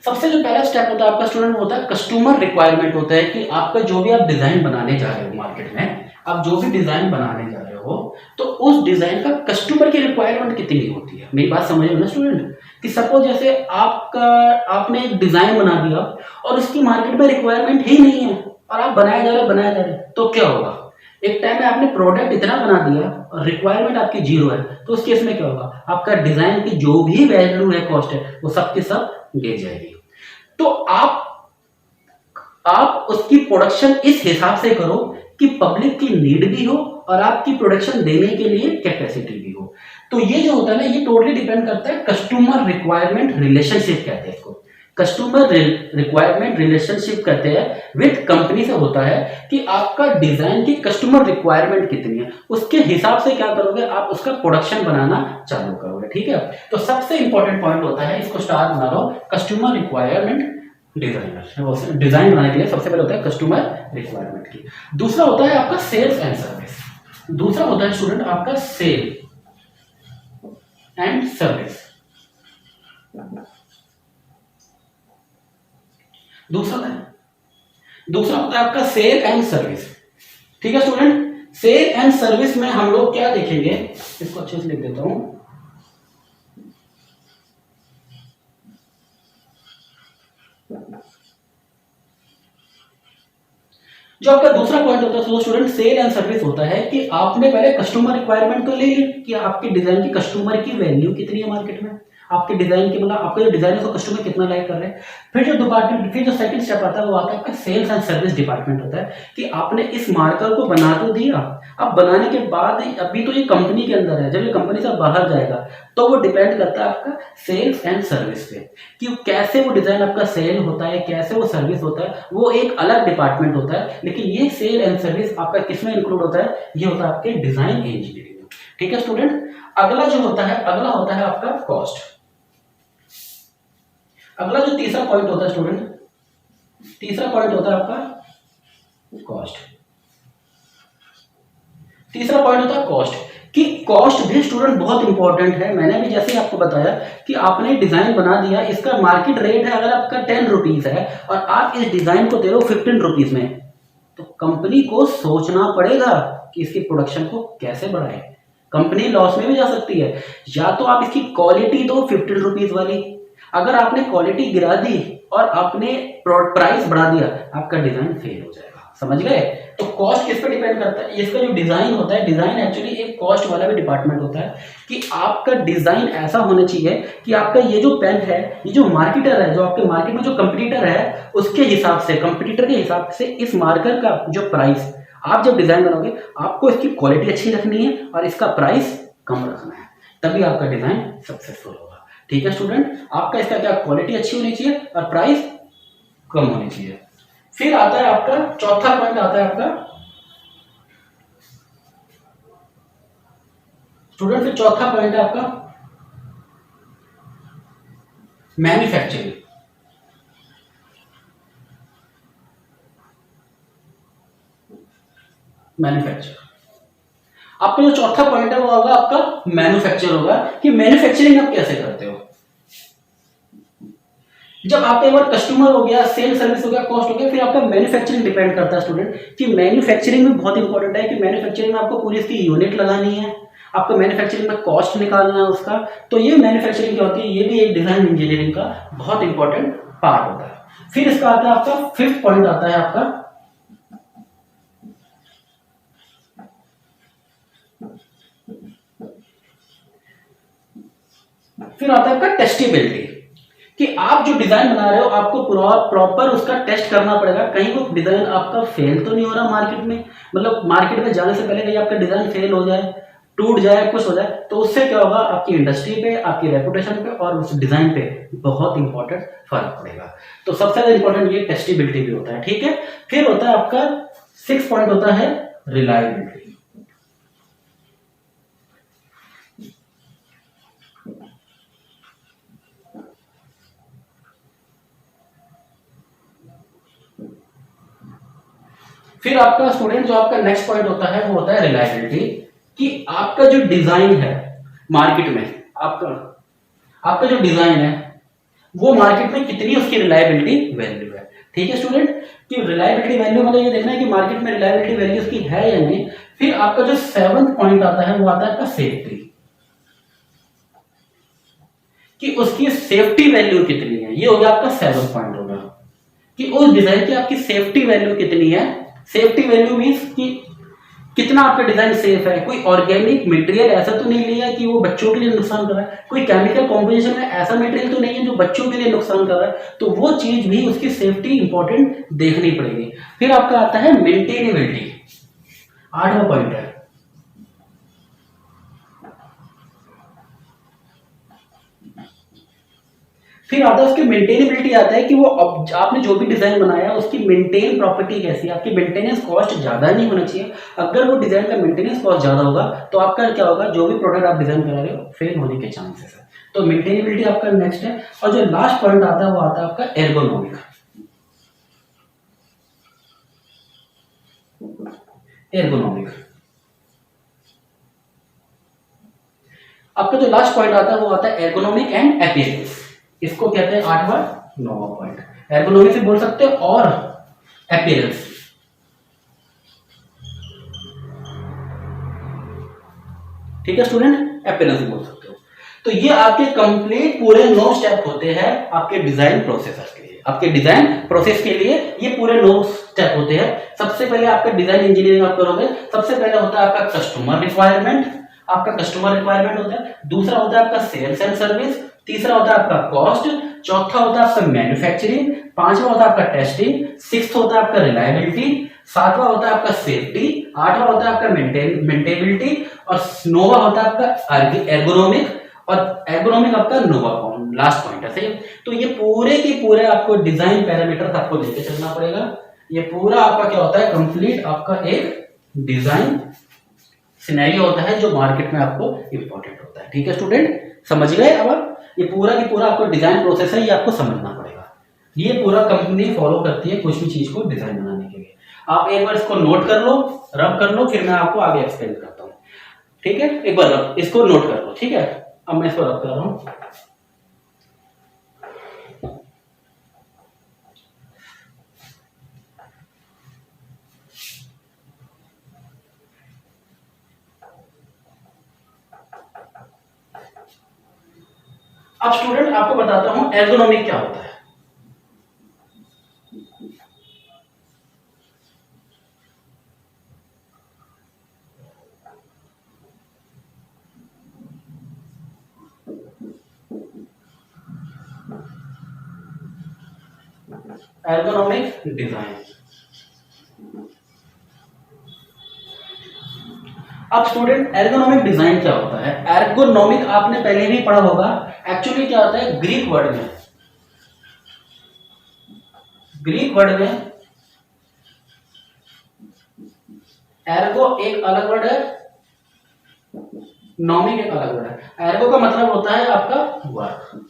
सबसे जो पहला स्टेप होता है आपका स्टूडेंट होता है कस्टमर रिक्वायरमेंट होता है कि आपका जो भी आप डिजाइन बनाने जा रहे हो मार्केट में, आप जो भी डिजाइन बनाने जा रहे हो तो उस डिजाइन का कस्टमर की रिक्वायरमेंट कितनी होती है। मेरी बात समझ ना स्टूडेंट, कि सपोज जैसे आपने एक डिजाइन बना दिया और उसकी मार्केट में रिक्वायरमेंट ही नहीं है और आप बनाए जा रहे तो क्या होगा। एक टाइम में आपने प्रोडक्ट इतना बना दिया और रिक्वायरमेंट आपकी जीरो है, तो उस केस में क्या होगा, आपका डिजाइन की जो भी वैल्यू है, कॉस्ट है, वो सब की सब गिर जाएगी। तो आप उसकी प्रोडक्शन इस हिसाब से करो कि पब्लिक की नीड भी हो और आपकी प्रोडक्शन देने के लिए कैपेसिटी भी हो। तो ये जो होता है ना, ये टोटली डिपेंड करता है कस्टमर रिक्वायरमेंट रिलेशनशिप कहते हैं इसको। कस्टमर रिक्वायरमेंट रिलेशनशिप कहते हैं विद कंपनी से होता है कि आपका डिजाइन की कस्टमर रिक्वायरमेंट कितनी है, उसके हिसाब से क्या करोगे, आप उसका प्रोडक्शन बनाना चालू करोगे। ठीक है, तो सबसे इंपॉर्टेंट पॉइंट होता है, इसको स्टार बना लो, कस्टमर रिक्वायरमेंट डिजाइनर। डिजाइन बनाने के लिए सबसे पहले होता है कस्टमर रिक्वायरमेंट की। दूसरा होता है आपका सेल्स एंड सर्विस। दूसरा होता है स्टूडेंट आपका सेल एंड सर्विस। दूसरा होता है आपका सेल एंड सर्विस। ठीक है स्टूडेंट, सेल एंड सर्विस में हम लोग क्या देखेंगे, इसको अच्छे से लिख देता हूं। जो आपका दूसरा पॉइंट होता है तो स्टूडेंट सेल एंड सर्विस होता है कि आपने पहले कस्टमर रिक्वायरमेंट तो ले ली कि आपकी डिजाइन की कस्टमर की वैल्यू कितनी है मार्केट में, आपके डिजाइन की, मतलब आपका जो डिजाइन है उसको कस्टमर कितना लाइक कर रहे हैं। फिर जो सेकंड स्टेप आता है वो आता है आपका सेल्स एंड सर्विस डिपार्टमेंट होता है कि आपने इस मार्कर को बना तो दिया, अब बनाने के बाद अभी तो ये कंपनी के अंदर है, जब ये कंपनी से बाहर जाएगा तो वो डिपेंड करता है आपका सेल्स एंड सर्विस पे कि कैसे वो डिजाइन आपका सेल होता है, कैसे वो सर्विस होता है, वो एक अलग डिपार्टमेंट होता है। लेकिन ये सेल एंड सर्विस आपका किसमें इंक्लूड होता है, ये होता है आपके डिजाइन इंजीनियरिंग में। ठीक है स्टूडेंट, अगला होता है आपका कॉस्ट। अगला जो तीसरा पॉइंट होता है स्टूडेंट, तीसरा पॉइंट होता है आपका कॉस्ट। तीसरा पॉइंट होता है कॉस्ट, कि कॉस्ट भी स्टूडेंट बहुत इंपॉर्टेंट है। मैंने भी जैसे आपको बताया कि आपने डिजाइन बना दिया, इसका मार्केट रेट है अगर आपका 10 रुपीज है और आप इस डिजाइन को दे रहे हो 15 रुपीज में, तो कंपनी को सोचना पड़ेगा कि इसकी प्रोडक्शन को कैसे बढ़ाए। कंपनी लॉस में भी जा सकती है, या तो आप इसकी क्वालिटी दो 15 रुपीज वाली, अगर आपने क्वालिटी गिरा दी और आपने प्राइस बढ़ा दिया, आपका डिजाइन फेल हो जाएगा। समझ गए। तो कॉस्ट किस पे डिपेंड करता है, इसका जो डिजाइन होता है, डिजाइन एक्चुअली एक कॉस्ट वाला भी डिपार्टमेंट होता है कि आपका डिजाइन ऐसा होना चाहिए कि आपका ये जो पेन है, ये जो मार्केटर है, जो आपके मार्केट में जो कंपटीटर है, उसके हिसाब से, कंपटीटर के हिसाब से इस मार्कर का जो प्राइस, आप जब डिजाइन बनाओगे आपको इसकी क्वालिटी अच्छी रखनी है और इसका प्राइस कम रखना है, तभी आपका डिजाइन सक्सेसफुल होगा। ठीक है स्टूडेंट, आपका इसका क्या, क्वालिटी अच्छी होनी चाहिए और प्राइस कम होनी चाहिए। फिर आता है आपका चौथा पॉइंट, आता है आपका स्टूडेंट, फिर चौथा पॉइंट है आपका मैन्युफैक्चरिंग। आपका जो चौथा पॉइंट है वो होगा आपका मैन्युफैक्चर होगा, कि मैन्युफैक्चरिंग आप कैसे करते हो। जब आपका एक बार कस्टमर हो गया, सेल सर्विस हो गया, कॉस्ट हो गया, फिर आपका मैन्युफैक्चरिंग डिपेंड करता है स्टूडेंट, कि मैन्युफैक्चरिंग में बहुत इंपॉर्टेंट है कि मैन्युफैक्चरिंग में आपको पूरी इसकी यूनिट लगानी है, आपको मैन्युफैक्चरिंग में कॉस्ट निकालना है उसका। तो ये मैन्युफैक्चरिंग क्या होती है, ये भी एक डिजाइन इंजीनियरिंग का बहुत इंपॉर्टेंट पार्ट होता है। फिर इसका आता है आपका फिफ्थ पॉइंट, आता है आपका फिर आता है आपका टेस्टेबिलिटी, कि आप जो डिजाइन बना रहे हो आपको प्रॉपर उसका टेस्ट करना पड़ेगा, कहीं वो डिजाइन आपका फेल तो नहीं हो रहा मार्केट में, मतलब मार्केट में जाने से पहले कहीं आपका डिजाइन फेल हो जाए, टूट जाए, कुछ हो जाए, तो उससे क्या होगा, आपकी इंडस्ट्री पे, आपकी रेपुटेशन पे और उस डिजाइन पे बहुत इंपॉर्टेंट फर्क पड़ेगा। तो सबसे ज्यादा इंपॉर्टेंट ये टेस्टेबिलिटी भी होता है। ठीक है, फिर होता है आपका 6 पॉइंट होता है रिलायबिलिटी। फिर आपका स्टूडेंट जो आपका नेक्स्ट पॉइंट होता है वो होता है रिलायबिलिटी, कि आपका जो डिजाइन है मार्केट में, आपका आपका जो डिजाइन है वो मार्केट में कितनी उसकी रिलायबिलिटी वैल्यू है। ठीक है स्टूडेंट, कि रिलायबिलिटी वैल्यू मतलब ये देखना है कि मार्केट में रिलायबिलिटी वैल्यू उसकी है या नहीं। फिर आपका जो 7th पॉइंट आता है वो आता है आपका सेफ्टी, कि उसकी सेफ्टी वैल्यू कितनी है। ये हो गया आपका 7th पॉइंट होगा कि उस डिजाइन की आपकी सेफ्टी वैल्यू कितनी है। सेफ्टी वैल्यू मींस कि कितना आपका डिजाइन सेफ है, कोई ऑर्गेनिक मटेरियल ऐसा तो नहीं लिया कि वो बच्चों के लिए नुकसान कर रहा है, कोई केमिकल कॉम्पोजिशन में ऐसा मटेरियल तो नहीं है जो बच्चों के लिए नुकसान कर रहा है, तो वो चीज भी उसकी सेफ्टी इंपॉर्टेंट देखनी पड़ेगी। फिर आपका आता है मेंटेनेबिलिटी, 8वां पॉइंट है। फिर आता है उसकी मेंटेनेबिलिटी, आता है कि वो आपने जो भी डिजाइन बनाया उसकी मेंटेन प्रॉपर्टी कैसी है, आपकी मेंटेनेंस कॉस्ट ज्यादा नहीं होना चाहिए। अगर वो डिजाइन का मेंटेनेंस कॉस्ट ज्यादा होगा तो आपका क्या होगा, जो भी प्रोडक्ट आप डिजाइन करा रहे हो फेल होने के चांसेस है। तो मेंटेनेबिलिटी आपका नेक्स्ट है। और जो लास्ट पॉइंट आता है वो आता है आपका एर्गोनॉमिक। एर्गोनॉमिक आपका जो लास्ट पॉइंट आता है वो आता है एर्गोनॉमिक एंड अपीयरेंस। इसको कहते हैं 8वां 9वां पॉइंट। एर्गोनॉमिक से बोल सकते हो और अपीयरेंस। ठीक है स्टूडेंट, अपीयरेंस बोल सकते हो। तो ये आपके कंप्लीट पूरे 9 स्टेप होते हैं आपके डिजाइन प्रोसेस के लिए। आपके डिजाइन प्रोसेस के लिए ये पूरे 9 स्टेप होते हैं। सबसे पहले आपका डिजाइन इंजीनियरिंग आप करोगे, सबसे पहले होता है आपका कस्टमर रिक्वायरमेंट, आपका कस्टमर रिक्वायरमेंट होता है। दूसरा होता है आपका सेल्स एंड सर्विस। तीसरा होता है आपका कॉस्ट। चौथा होता है आपका मैन्युफैक्चरिंग। पांचवा होता है आपका टेस्टिंग। सिक्स्थ होता है आपका रिलायबिलिटी। सातवां होता है आपका सेफ्टी। आठवां होता है आपका मेंटेनेबिलिटी। और 9वां होता है आपका एर्गोनॉमिक। और एर्गोनॉमिक आपका 9वां पॉइंट, लास्ट पॉइंट है। सही। तो ये पूरे के पूरे आपको डिजाइन पैरामीटर आपको लेके चलना पड़ेगा। ये पूरा आपका क्या होता है, कंप्लीट आपका एक डिजाइन सिनेरियो होता है जो मार्केट में आपको इंपॉर्टेंट होता है। ठीक है स्टूडेंट, समझ गए। अब ये पूरा की पूरा आपको डिजाइन प्रोसेस है, ये आपको समझना पड़ेगा। ये पूरा कंपनी फॉलो करती है कुछ भी चीज को डिजाइन बनाने के लिए। आप एक बार इसको नोट कर लो, रब कर लो, फिर मैं आपको आगे एक्सप्लेन करता हूँ। ठीक है, एक बार इसको नोट कर लो। ठीक है, अब मैं इसको रब कर रहा हूँ। अब स्टूडेंट आपको बताता हूं एर्गोनॉमिक क्या होता है। Ergonomic design. अब स्टूडेंट एर्गोनॉमिक डिजाइन क्या होता है। एर्गोनॉमिक आपने पहले भी पढ़ा होगा। एक्चुअली क्या होता है, ग्रीक वर्ड में, ग्रीक वर्ड में एर्गो एक अलग वर्ड है, नॉमिक एक अलग वर्ड है। एर्गो का मतलब होता है आपका वर्क,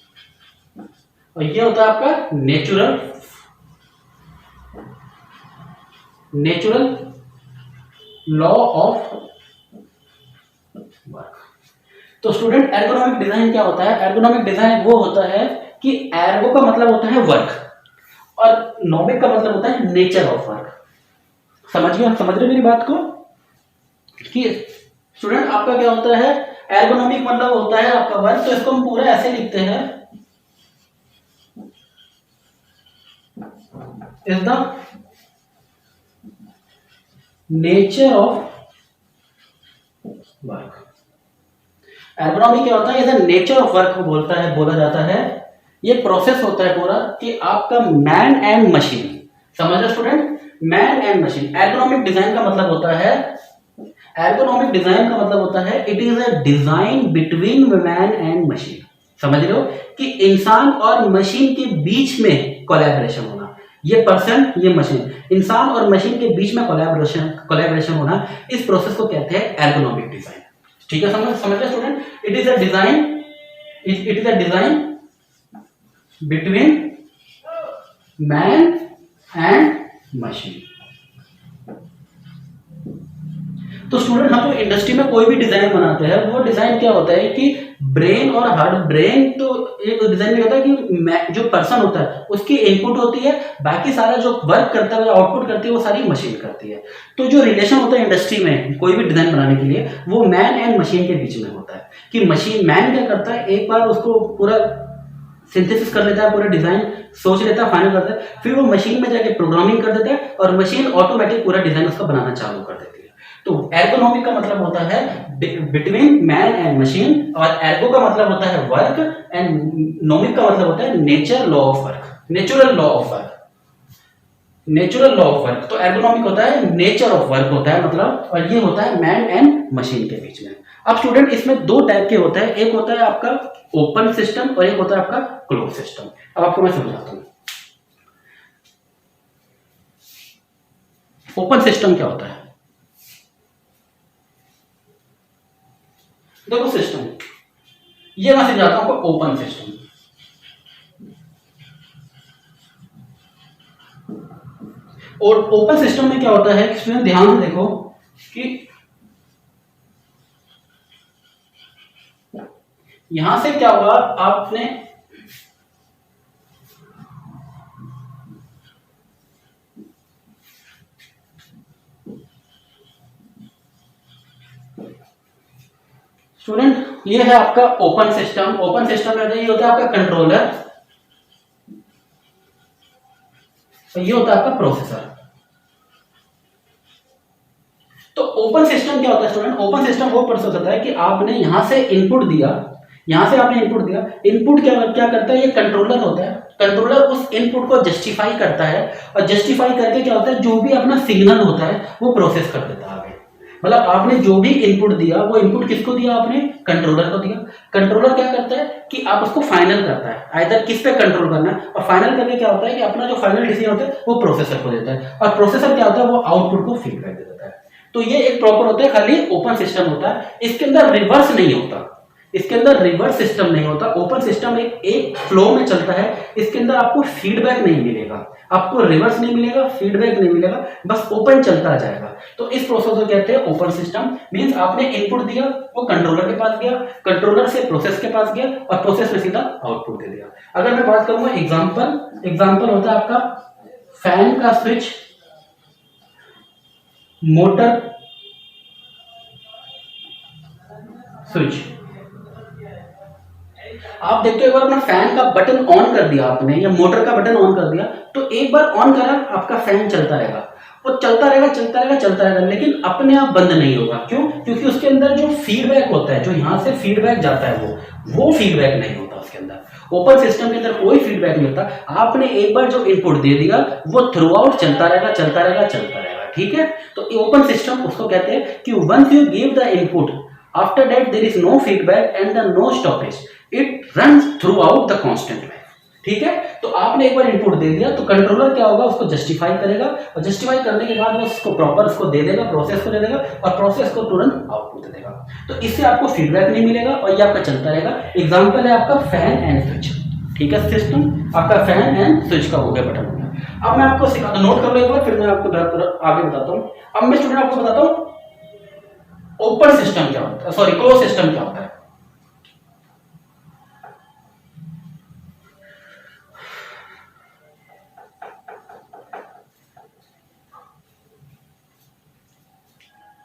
और ये होता है आपका natural, natural law of work. तो स्टूडेंट एर्गोनॉमिक डिजाइन क्या होता है। एर्गोनॉमिक डिजाइन वो होता है कि एर्गो का मतलब होता है वर्क और नॉमिक का मतलब होता है नेचर ऑफ वर्क। समझ गए, समझ रहे मेरी बात को। कि स्टूडेंट आपका क्या होता है, एर्गोनॉमिक मतलब होता है आपका वर्क, तो इसको हम पूरा ऐसे लिखते हैं, is the nature of work. Ergonomy क्या होता है, is the nature of work बोलता है, बोला जाता है। ये प्रोसेस होता है पूरा कि आपका मैन एंड मशीन। समझ रहे student, man and machine. Ergonomic design का मतलब होता है, एर्गोनॉमिक डिजाइन का मतलब होता है it is a design between man and machine. समझ रहे हो कि इंसान और मशीन के बीच में कोलैबोरेशन होना। ये पर्सन, ये मशीन, इंसान और मशीन के बीच में कोलैबोरेशन होना, इस प्रोसेस को कहते हैं एर्गोनॉमिक डिजाइन। ठीक है, समझ रहे student. It is a design, it is a design between man and machine. तो स्टूडेंट हम जो इंडस्ट्री में कोई भी डिजाइन बनाते हैं वो डिजाइन क्या होता है कि ब्रेन और हार्ड, ब्रेन तो एक डिजाइन में होता है कि जो पर्सन होता है उसकी इनपुट होती है, बाकी सारा जो वर्क करता है, आउटपुट करती है, वो सारी मशीन करती है। तो जो रिलेशन होता है इंडस्ट्री में कोई भी डिजाइन बनाने के लिए वो मैन एंड मशीन के बीच में होता है कि मशीन, मैन क्या करता है, एक बार उसको पूरा सिंथेसिस कर लेता है, पूरा डिजाइन सोच लेता है, फाइनल करता है, फिर वो मशीन में जाके प्रोग्रामिंग कर देता है और मशीन ऑटोमेटिक पूरा डिजाइन उसका बनाना चालू कर देती है। तो एर्गोनॉमिक का मतलब होता है बिटवीन मैन एंड मशीन, और एर्गो का मतलब होता है वर्क, एंड नोमिक का मतलब होता है nature law of work, natural law of work, natural law of work. तो एर्गोनॉमिक होता है नेचर ऑफ वर्क होता है मतलब, और ये होता है मैन एंड मशीन के बीच में। अब स्टूडेंट इसमें दो टाइप के होते हैं, एक होता है आपका ओपन सिस्टम और एक होता है आपका क्लोज सिस्टम। अब आपको मैं समझाता हूं ओपन सिस्टम क्या होता है। देखो सिस्टम, ये मैं समझाता हूं आपको ओपन सिस्टम। और ओपन सिस्टम में क्या होता है, स्टूडेंट ध्यान से देखो कि यहां से क्या हुआ, आपने स्टूडेंट ये है आपका ओपन सिस्टम। ओपन सिस्टम में ये होता है आपका कंट्रोलर और ये होता है आपका प्रोसेसर। तो ओपन सिस्टम क्या होता है स्टूडेंट, ओपन सिस्टम वो प्रोसेस होता है कि आपने यहां से इनपुट दिया, यहां से आपने इनपुट दिया, इनपुट क्या करता है, ये कंट्रोलर होता है, कंट्रोलर उस इनपुट को जस्टिफाई करता है, और जस्टिफाई करके क्या होता है, जो भी अपना सिग्नल होता है वो प्रोसेस कर देता है आगे। मतलब आपने जो भी इनपुट दिया, वो इनपुट किसको दिया, आपने कंट्रोलर को दिया। कंट्रोलर क्या करता है कि आप उसको फाइनल करता है, आइदर किस पे कंट्रोल करना है, और फाइनल करके क्या होता है कि अपना जो फाइनल डिसीजन होता है वो प्रोसेसर को देता है, और प्रोसेसर क्या होता है, वो आउटपुट को फीडबैक दे देता है। तो ये एक प्रॉपर होता है, खाली ओपन सिस्टम होता है, इसके अंदर रिवर्स नहीं होता, इसके अंदर रिवर्स सिस्टम नहीं होता। ओपन सिस्टम एक फ्लो में चलता है, इसके अंदर आपको फीडबैक नहीं मिलेगा, आपको रिवर्स नहीं मिलेगा, फीडबैक नहीं मिलेगा, बस ओपन चलता जाएगा। तो इस प्रोसेस को कहते हैं ओपन सिस्टम। मींस आपने इनपुट दिया, वो कंट्रोलर के पास गया, कंट्रोलर से प्रोसेस के पास गया, और प्रोसेस में सीधा आउटपुट दे दिया। अगर मैं बात करूंगा एग्जांपल होता है आपका फैन का स्विच, मोटर स्विच। आप देखते हो एक बार अपना फैन का बटन ऑन कर दिया आपने, या मोटर का बटन ऑन कर दिया, तो एक बार ऑन करा आपका फैन चलता रहेगा, वो चलता रहेगा चलता रहेगा चलता रहेगा, लेकिन अपने आप बंद नहीं होगा। क्यों? क्योंकि उसके अंदर जो फीडबैक होता है, जो यहां से फीडबैक जाता है, वो फीडबैक नहीं होता उसके अंदर। ओपन सिस्टम के अंदर कोई फीडबैक नहीं होता, आपने एक बार जो इनपुट दे दिया वो थ्रू आउट चलता रहेगा चलता रहेगा चलता रहेगा। ठीक है, तो ओपन सिस्टम उसको कहते हैं कि once you give the input, after that there is no feedback and the no stoppage, it runs throughout the constant life. ठीक है, तो आपने एक बार इनपुट दे दिया, तो कंट्रोलर क्या होगा, उसको जस्टिफाई करेगा, और जस्टिफाई करने के बाद वो उसको प्रॉपर उसको दे देगा, प्रोसेस को दे देगा, और प्रोसेस को तुरंत आउटपुट दे देगा। तो इससे आपको फीडबैक नहीं मिलेगा और ये आपका चलता रहेगा। एग्जांपल है आपका फैन एंड स्विच। ठीक है, सिस्टम आपका फैन एंड स्विच का हो गया, बटन हो गया। अब मैं आपको सिखाता हूं, नोट कर लो एक बार, फिर मैं आपको आगे बताता हूं। अब मैं स्टूडेंट आपको बताता हूं ओपन सिस्टम क्या होता है, सॉरी क्लोज सिस्टम क्या होता है।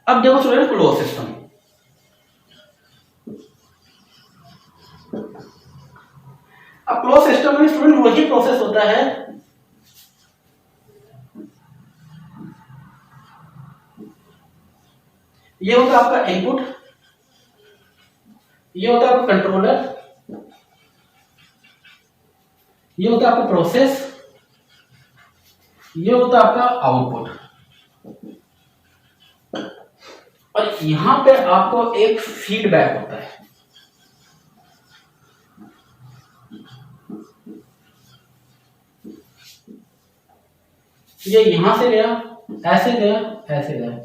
अब देखो स्टूडेंट क्लोज सिस्टम, अब क्लोज सिस्टम में स्टूडेंट वही प्रोसेस होता है, ये होता है आपका इनपुट, ये होता है आपका कंट्रोलर, ये होता है आपका प्रोसेस, ये होता है आपका आउटपुट, और यहां पे आपको एक फीडबैक होता है। ये यहां से गया, ऐसे गया, ऐसे गया,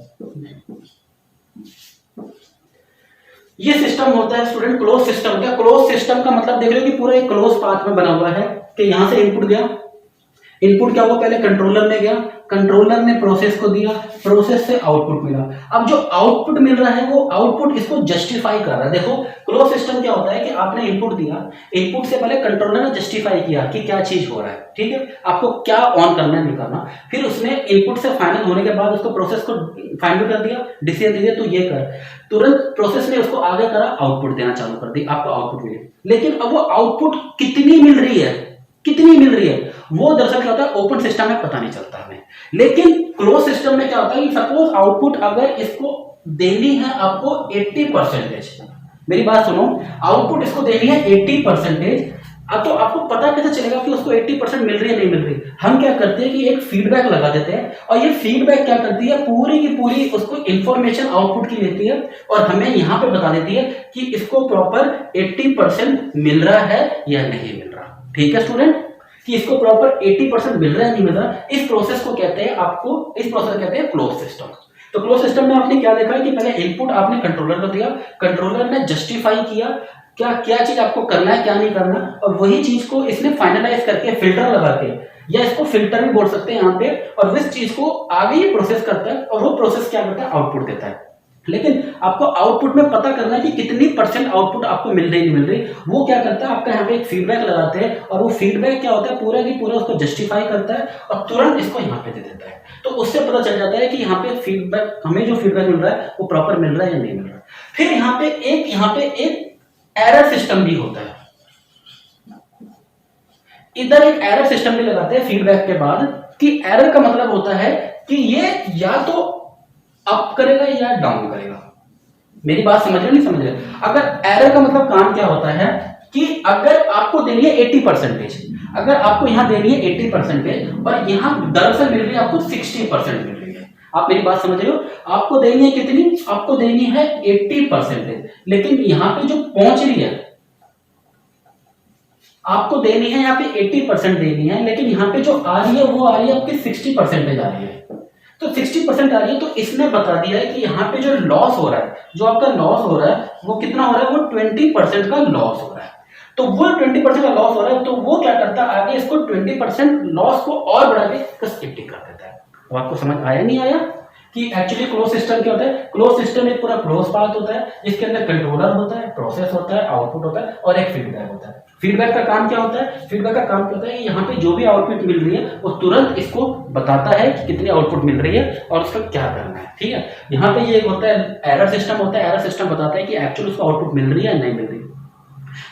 ये सिस्टम होता है स्टूडेंट क्लोज सिस्टम। क्या क्लोज सिस्टम का मतलब देख रहे हो कि पूरा एक क्लोज पाथ में बना हुआ है, कि यहां से इनपुट गया, इनपुट क्या हुआ, पहले कंट्रोलर में गया, कंट्रोलर ने प्रोसेस को दिया, प्रोसेस से आउटपुट मिला। अब जो आउटपुट मिल रहा है वो आउटपुट इसको जस्टिफाई कर रहा है। देखो क्लोज सिस्टम क्या होता है कि आपने इनपुट दिया, इनपुट से पहले कंट्रोलर ने जस्टिफाई किया कि क्या चीज हो रहा है, ठीक है, आपको क्या ऑन करना है नहीं करना, फिर उसने इनपुट से फाइनल होने के बाद उसको प्रोसेस को फाइनल कर दिया, डिसीजन दे दिया तो ये कर, तुरंत प्रोसेस ने उसको आगे करा, आउटपुट देना चालू कर दी, आपको आउटपुट मिले। लेकिन अब वो आउटपुट कितनी मिल रही है, कितनी मिल रही है, वो दरअसल क्या होता है ओपन सिस्टम में पता नहीं चलता हमें। लेकिन क्लोज सिस्टम में क्या होता है कि सपोज आउटपुट अगर इसको देनी है आपको 80%, मेरी बात सुनो, आउटपुट इसको देनी है 80%, अब तो आपको पता कैसे चलेगा कि उसको 80% मिल रही है नहीं मिल रही। हम क्या करते हैं कि एक फीडबैक लगा देते हैं, और ये फीडबैक क्या करती है, पूरी की पूरी उसको इंफॉर्मेशन आउटपुट की लेती है और हमें यहाँ पे बता देती है कि इसको प्रॉपर 80% मिल रहा है या नहीं मिल रहा। ठीक है स्टूडेंट, कि इसको प्रॉपर 80% मिल रहा है नहीं मिल रहा, इस प्रोसेस को कहते हैं, आपको इस प्रोसेस को कहते हैं क्लोज सिस्टम। तो क्लोज सिस्टम में आपने क्या देखा है कि पहले इनपुट आपने कंट्रोलर को दिया, कंट्रोलर ने जस्टिफाई किया क्या क्या चीज आपको करना है क्या नहीं करना, और वही चीज को इसने फाइनलाइज करके फिल्टर लगा के, या इसको फिल्टर भी बोल सकते हैं यहाँ पे, और इस चीज को आगे ये प्रोसेस करता है और वो प्रोसेस क्या करता है आउटपुट देता है। लेकिन आपको आउटपुट में पता करना है कि कितनी परसेंट आउटपुट आपको मिल रही नहीं मिल रही, वो क्या करता है आपका यहाँ पे एक फीडबैक लगाते हैं, और वो फीडबैक क्या होता है पूरा की पूरा उसको जस्टिफाई करता है और तुरंत इसको यहाँ पे दे देता है। तो उससे पता चल जाता है कि यहाँ पे फीडबैक, हमें जो फीडबैक मिल रहा है वो प्रॉपर मिल रहा है या नहीं मिल रहा है। फिर यहाँ पे एक एरर सिस्टम भी होता है, इधर एक एरर सिस्टम भी लगाते हैं फीडबैक के बाद, कि एरर का मतलब होता है कि ये या तो अप करेगा या डाउन करेगा। मेरी बात समझ रहे नहीं समझ रहे? अगर एरर का मतलब काम क्या होता है कि अगर आपको देनी है 80%, अगर आपको यहां देनी है 80% और यहां दरअसल मिल रही है आपको 60% मिल रही है, आप मेरी बात समझ रहे हो, आपको देनी है कितनी, आपको देनी है 80%, लेकिन यहां पे जो पहुंच रही है आपको देनी है यहाँ पे 80% देनी है, लेकिन यहाँ पे जो आ रही है वो आ रही है आपकी 60% आ रही है। तो 60% आ रही है, तो इसने बता दिया है कि यहाँ पे जो लॉस हो रहा है, जो आपका लॉस हो रहा है वो कितना हो रहा है, वो 20% का लॉस हो रहा है। तो वो 20% का लॉस हो रहा है, तो वो क्या करता है आगे इसको 20% लॉस को और बढ़ा के स्किप कर देता है। तो आपको समझ आया नहीं आया कि एक्चुअली क्लोज सिस्टम क्या होता है? क्लोज सिस्टम एक पूरा क्लोज पाथ होता है जिसके अंदर कंट्रोलर होता है, प्रोसेस होता है, आउटपुट होता है और एक फीडबैक होता है। फीडबैक का काम क्या होता है? फीडबैक का काम क्या होता है, यहाँ पे जो भी आउटपुट मिल रही है वो तुरंत इसको बताता है कि कितनी आउटपुट मिल रही है और उसका क्या करना है। ठीक है, यहाँ पे ये होता है एरर सिस्टम होता है, एरर सिस्टम बताता है कि एक्चुअली उसको आउटपुट मिल रही है या नहीं मिल रही है।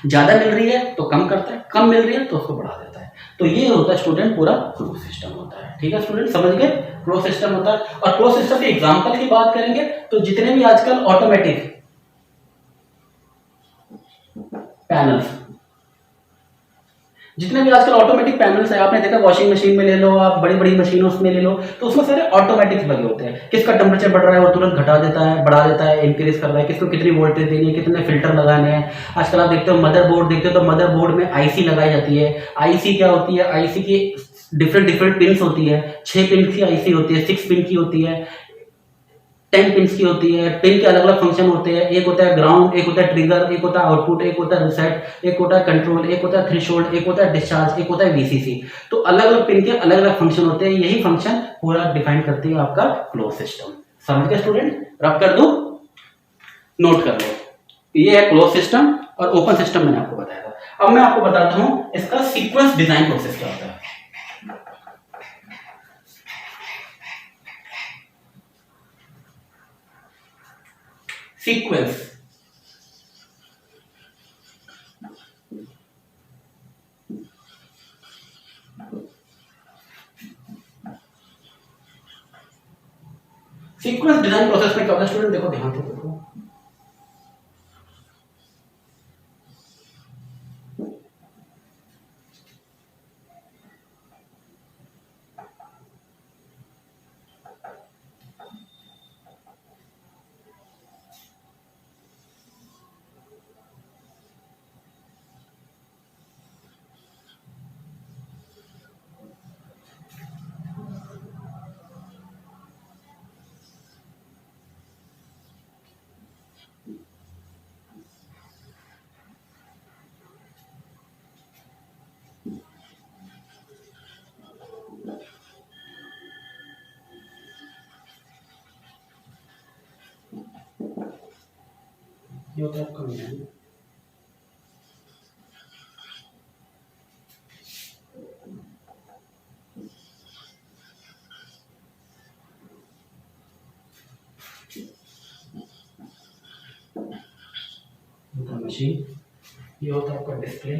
ज्यादा मिल रही है तो कम करता है, कम मिल रही है तो उसको बढ़ा देता है। तो ये होता है स्टूडेंट पूरा क्लोज सिस्टम होता है। ठीक है स्टूडेंट, समझ गए? क्लोज सिस्टम होता है। और क्लोज सिस्टम के एग्जांपल की बात करेंगे तो जितने भी आजकल ऑटोमेटिक पैनल्स, जितने भी आजकल ऑटोमेटिक पैनल्स है, आपने देखा वॉशिंग मशीन में ले लो, आप बड़ी बड़ी मशीनों में ले लो, तो उसमें सारे ऑटोमेटिक लगे होते हैं। किसका टेम्परेचर बढ़ रहा है वो तुरंत घटा देता है, बढ़ा देता है, इंक्रीज कर रहा है, किसको कितनी वोल्टेज देनी है, कितने फिल्टर लगाने हैं। आजकल आप देखते हो मदरबोर्ड देखते हो तो मदरबोर्ड में आईसी लगाई जाती है। आईसी क्या होती है? आईसी की डिफरेंट डिफरेंट पिन्स होती है। 6 पिन की आईसी होती है, 6 पिन की होती है, 10 पिन्स की होती है। पिन के अलग अलग फंक्शन होते हैं, एक होता है ग्राउंड, एक होता है ट्रिगर, एक होता है आउटपुट, एक होता है रिसेट, एक होता है कंट्रोल, एक होता है थ्रेशोल्ड, एक होता है डिस्चार्ज, एक होता है वीसीसी। तो अलग अलग पिन के अलग अलग फंक्शन होते हैं, यही फंक्शन पूरा डिफाइन करती है आपका क्लोज सिस्टम। समझ गए स्टूडेंट? रब कर दूं, नोट कर लो, ये है क्लोज सिस्टम और ओपन सिस्टम मैंने आपको बताया था। अब मैं आपको बताता हूं इसका सीक्वेंस डिजाइन प्रोसेस क्या होता है। सीक्वेंस, सीक्वेंस डिजाइन प्रोसेस में क्या होता है स्टूडेंट? देखो ध्यान से देखो, ये होता है आपका मैन, मशीन, ये होता है आपका डिस्प्ले,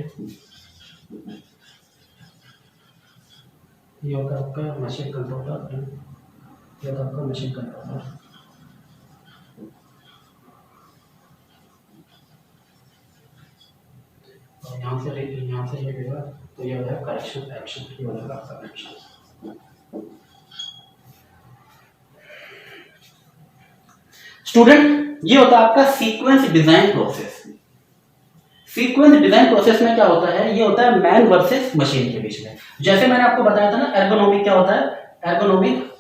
ये होता है आपका मशीन कंट्रोलर, ये होता है आपका मशीन कंट्रोलर। और यहाँ से ये लेगा तो ये हो जाएगा करेक्शन एक्शन, ये हो जाएगा आपका एक्शन। स्टूडेंट ये होता है आपका sequence design process. Sequence design process में क्या होता है, ये होता है मैन वर्सेस मशीन के बीच में। जैसे मैंने आपको बताया था ना, एर्गोनॉमिक क्या होता है, एर्गोनॉमिक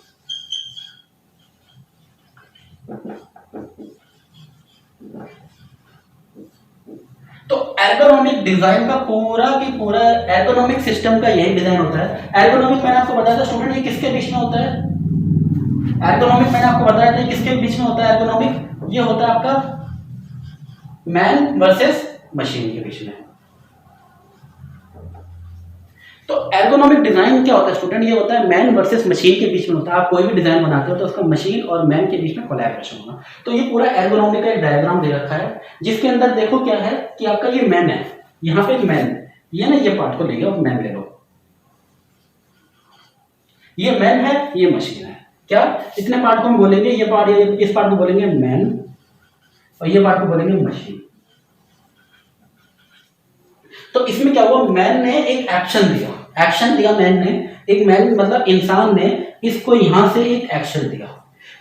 तो एर्गोनॉमिक डिजाइन का पूरा की पूरा एर्गोनॉमिक सिस्टम का यही डिजाइन होता है। एर्गोनॉमिक मैंने आपको बताया था स्टूडेंट, ये किसके बीच में होता है, एर्गोनॉमिक मैंने आपको बताया था किसके बीच में होता है एर्गोनॉमिक, ये होता है आपका मैन वर्सेस मशीन के बीच में। तो एर्गोनॉमिक डिजाइन क्या होता है स्टूडेंट, ये होता है मैन वर्सेस मशीन के बीच में होता है। आप कोई भी डिजाइन बनाते हो तो उसका मशीन और मैन के बीच में कोलैबोरेशन होगा। तो ये पूरा एर्गोनॉमिक का एक डायग्राम दे रखा है, जिसके अंदर देखो क्या है कि आपका ये मैन है, यहाँ पे एक मैन है, ये ना ये पार्ट को ले लो, मैन ले लो, ये मैन है, ये मशीन है। क्या इतने पार्ट को हम बोलेंगे, ये पार्ट, इस पार्ट को बोलेंगे मैन और ये पार्ट को बोलेंगे मशीन। तो इसमें क्या हुआ, मैन ने एक एक्शन दिया मैन ने, एक मैन मतलब इंसान ने इसको यहां से एक एक्शन दिया।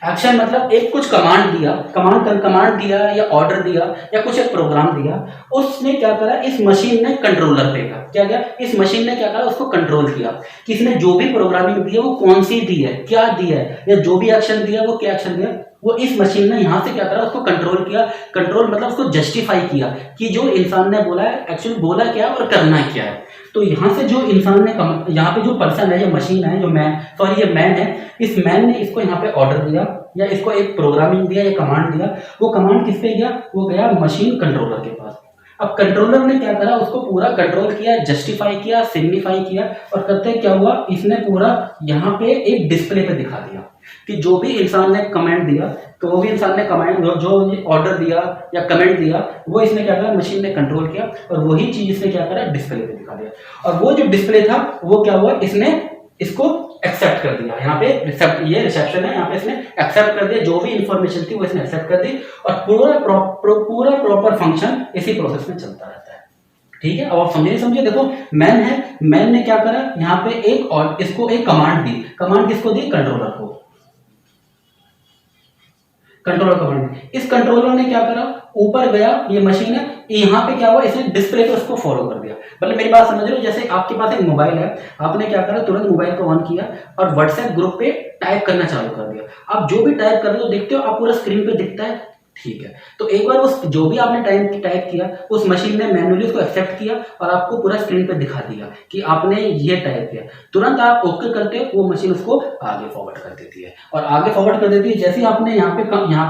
एक्शन मतलब एक कुछ कमांड दिया, कमांड दिया या ऑर्डर दिया या कुछ एक प्रोग्राम दिया, उसने क्या करा, इस मशीन ने कंट्रोलर पे क्या इस मशीन ने क्या करा, उसको कंट्रोल किया कि इसने जो भी प्रोग्रामिंग दी है वो कौन सी दी है, क्या दिया है, या जो भी एक्शन दिया वो क्या एक्शन दिया, वो इस मशीन ने यहां से क्या करा, उसको कंट्रोल किया। कंट्रोल मतलब उसको जस्टिफाई किया कि जो इंसान ने बोला है एक्चुअली बोला क्या और करना क्या है। तो यहां से जो इंसान ने यहाँ पे जो पर्सन है, ये मशीन है, जो मैन सॉरी ये मैन है, इस मैन ने इसको यहाँ पे ऑर्डर दिया या इसको एक प्रोग्रामिंग दिया या कमांड दिया। वो कमांड किस पे गया, वो गया मशीन कंट्रोलर के पास। अब कंट्रोलर ने क्या करा, उसको पूरा कंट्रोल किया, जस्टिफाई किया, सिग्निफाई किया, और करते क्या हुआ, इसने पूरा यहाँ पे एक डिस्प्ले पे दिखा दिया कि जो भी इंसान ने कमेंट दिया, तो वो भी इंसान ने कमेंट जो ऑर्डर दिया या कमेंट दिया, वो इसने क्या करा, मशीन ने कंट्रोल किया, और वही चीज इसने क्या करा, डिस्प्ले पे दिखा दिया। और वो जो डिस्प्ले था वो क्या हुआ, इसने इसको एक्सेप्ट कर दिया। यहाँ पे ये रिसेप्शन है, यहाँ पे इसने एक्सेप्ट कर दिया, जो भी इंफॉर्मेशन थी वो इसने एक्सेप्ट कर दी, और पूरा प्रॉपर फंक्शन इसी प्रोसेस में चलता रहता है। ठीक है, अब आप समझिए देखो मैन है, मैन ने क्या करा, यहाँ पे एक और इसको एक कमांड दी, कमांड किसको दी, कंट्रोलर को, कंट्रोलर कमांड। इस कंट्रोलर ने क्या करा, ऊपर गया, ये मशीन है, यहाँ पे क्या हुआ, इसने डिस्प्ले पे उसको फॉलो कर दिया। मतलब मेरी बात समझ रहे हो, जैसे आपके पास एक मोबाइल है, आपने क्या करा, तुरंत मोबाइल को ऑन किया और व्हाट्सएप ग्रुप पे टाइप करना चालू कर दिया। आप जो भी टाइप कर रहे हो देखते हो, आप पूरा स्क्रीन पे दिखता है, ठीक है। तो एक बार उस जो भी आपने टाइप किया, उस मशीन ने मैन्युअली उसको एक्सेप्ट किया और आपको पूरा स्क्रीन पे दिखा दिया कि आपने ये टाइप किया। तुरंत आप ओके करते हो, वो मशीन उसको आगे फॉरवर्ड कर देती है, और आगे फॉरवर्ड कर देती है। जैसे ही आपने यहाँ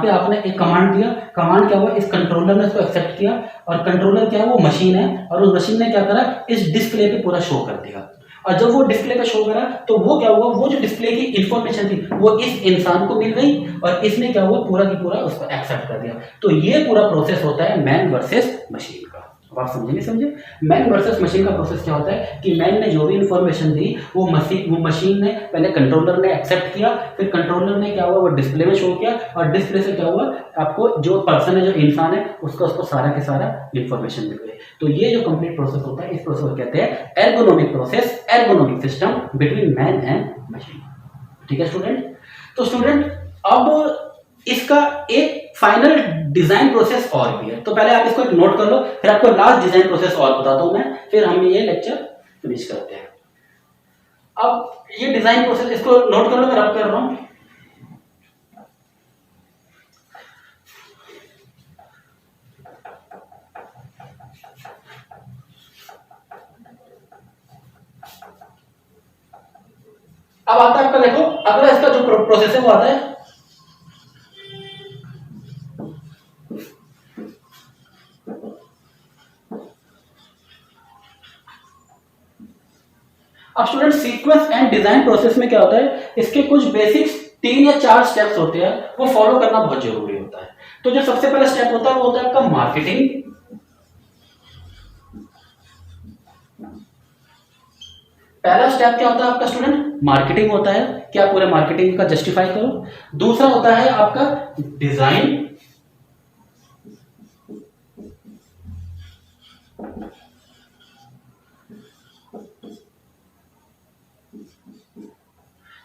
पे आपने एक कमांड दिया, कमांड क्या हुआ, इस कंट्रोलर ने उसको एक्सेप्ट किया, और कंट्रोलर क्या है, वो मशीन है, और उस मशीन ने क्या करा, इस डिस्प्ले पे पूरा शो कर दिया। और जब वो डिस्प्ले पे शो करा तो वो क्या हुआ, वो जो डिस्प्ले की इंफॉर्मेशन थी वो इस इंसान को मिल गई, और इसने क्या हुआ, पूरा की पूरा उसको एक्सेप्ट कर दिया। तो ये पूरा प्रोसेस होता है मैन वर्सेस मशीन का। अब आप समझे नहीं समझे, मैन वर्सेस मशीन का प्रोसेस क्या होता है कि मैन ने जो भी इंफॉर्मेशन दी वो मशीन ने पहले कंट्रोलर ने एक्सेप्ट किया, फिर कंट्रोलर ने क्या हुआ, वो डिस्प्ले में शो किया, और डिस्प्ले से क्या हुआ, आपको जो पर्सन है, जो इंसान है, उसको सारा के सारा इंफॉर्मेशन मिल गई। तो ये जो कंप्लीट प्रोसेस होता है, इस प्रोसेस को कहते हैं ergonomic process, ergonomic system between man and machine. ठीक है स्टूडेंट। तो स्टूडेंट अब इसका एक फाइनल डिजाइन प्रोसेस और भी है, तो पहले आप इसको एक नोट कर लो, फिर आपको लास्ट डिजाइन प्रोसेस और बताता हूं मैं, फिर हम ये लेक्चर फिनिश करते हैं। अब ये डिजाइन प्रोसेस, इसको नोट कर लो, मैं रब कर रहा हूं। अब आता है आपका, देखो अगला इसका जो प्रोसेस है वो आता है अब student sequence and design process में क्या होता है, इसके कुछ बेसिक्स 3 या 4 स्टेप्स होते हैं, वो फॉलो करना बहुत जरूरी होता है। तो जो सबसे पहला स्टेप होता है वो होता है आपका मार्केटिंग। पहला स्टेप क्या होता है आपका स्टूडेंट, मार्केटिंग होता है कि आप पूरे मार्केटिंग का जस्टिफाई करो। दूसरा होता है आपका डिजाइन।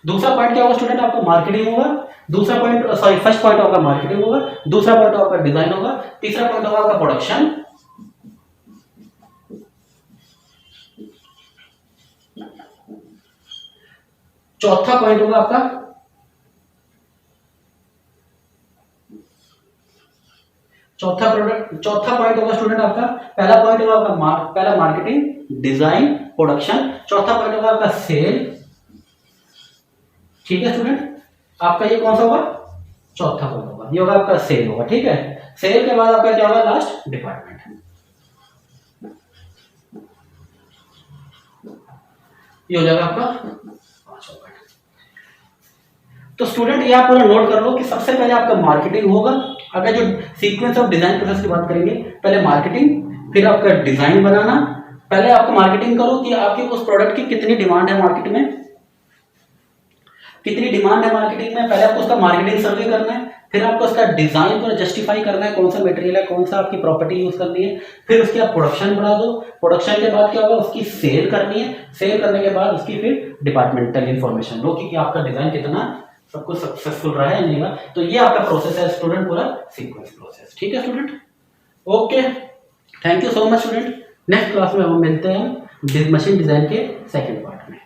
दूसरा पॉइंट क्या होगा स्टूडेंट आपका, मार्केटिंग होगा। दूसरा पॉइंट सॉरी फर्स्ट पॉइंट आपका मार्केटिंग होगा, दूसरा पॉइंट आपका डिजाइन होगा, तीसरा पॉइंट होगा आपका प्रोडक्शन, चौथा पॉइंट होगा आपका चौथा पॉइंट होगा स्टूडेंट आपका, पहला पॉइंट होगा आपका पहला मार्केटिंग, डिजाइन, प्रोडक्शन, चौथा पॉइंट होगा आपका सेल। ठीक है स्टूडेंट, आपका ये कौन सा होगा, चौथा पॉइंट होगा, ये होगा आपका सेल होगा। ठीक है, सेल के बाद आपका क्या होगा, लास्ट डिपार्टमेंट। ये हो जाएगा आपका पांचवा पॉइंट। तो स्टूडेंट ये आप पूरा नोट कर लो कि सबसे पहले आपका मार्केटिंग होगा। अगर जो सीक्वेंस ऑफ डिजाइन प्रोसेस की बात करेंगे, पहले मार्केटिंग, फिर आपका डिजाइन बनाना। पहले आपको मार्केटिंग करो कि आपके उस प्रोडक्ट की कितनी डिमांड है मार्केट में, कितनी डिमांड है मार्केटिंग में, पहले आपको उसका मार्केटिंग सर्वे करना है। फिर आपको उसका डिजाइन पूरा जस्टिफाई करना है, कौन सा मटेरियल है, कौन सा आपकी प्रॉपर्टी यूज करनी है। फिर उसकी आप प्रोडक्शन बढ़ा दो, प्रोडक्शन के बाद क्या होगा, उसकी सेल करनी है, सेल करने के बाद उसकी फिर डिपार्टमेंटल इंफॉर्मेशन लो कि आपका डिजाइन कितना सब कुछ सक्सेसफुल रहा है नहीं रहा। तो ये आपका प्रोसेस है स्टूडेंट, पूरा सीक्वेंस प्रोसेस। ठीक है student, okay, thank you so much student. Next class में हम मिलते हैं मशीन डिजाइन के सेकंड पार्ट में।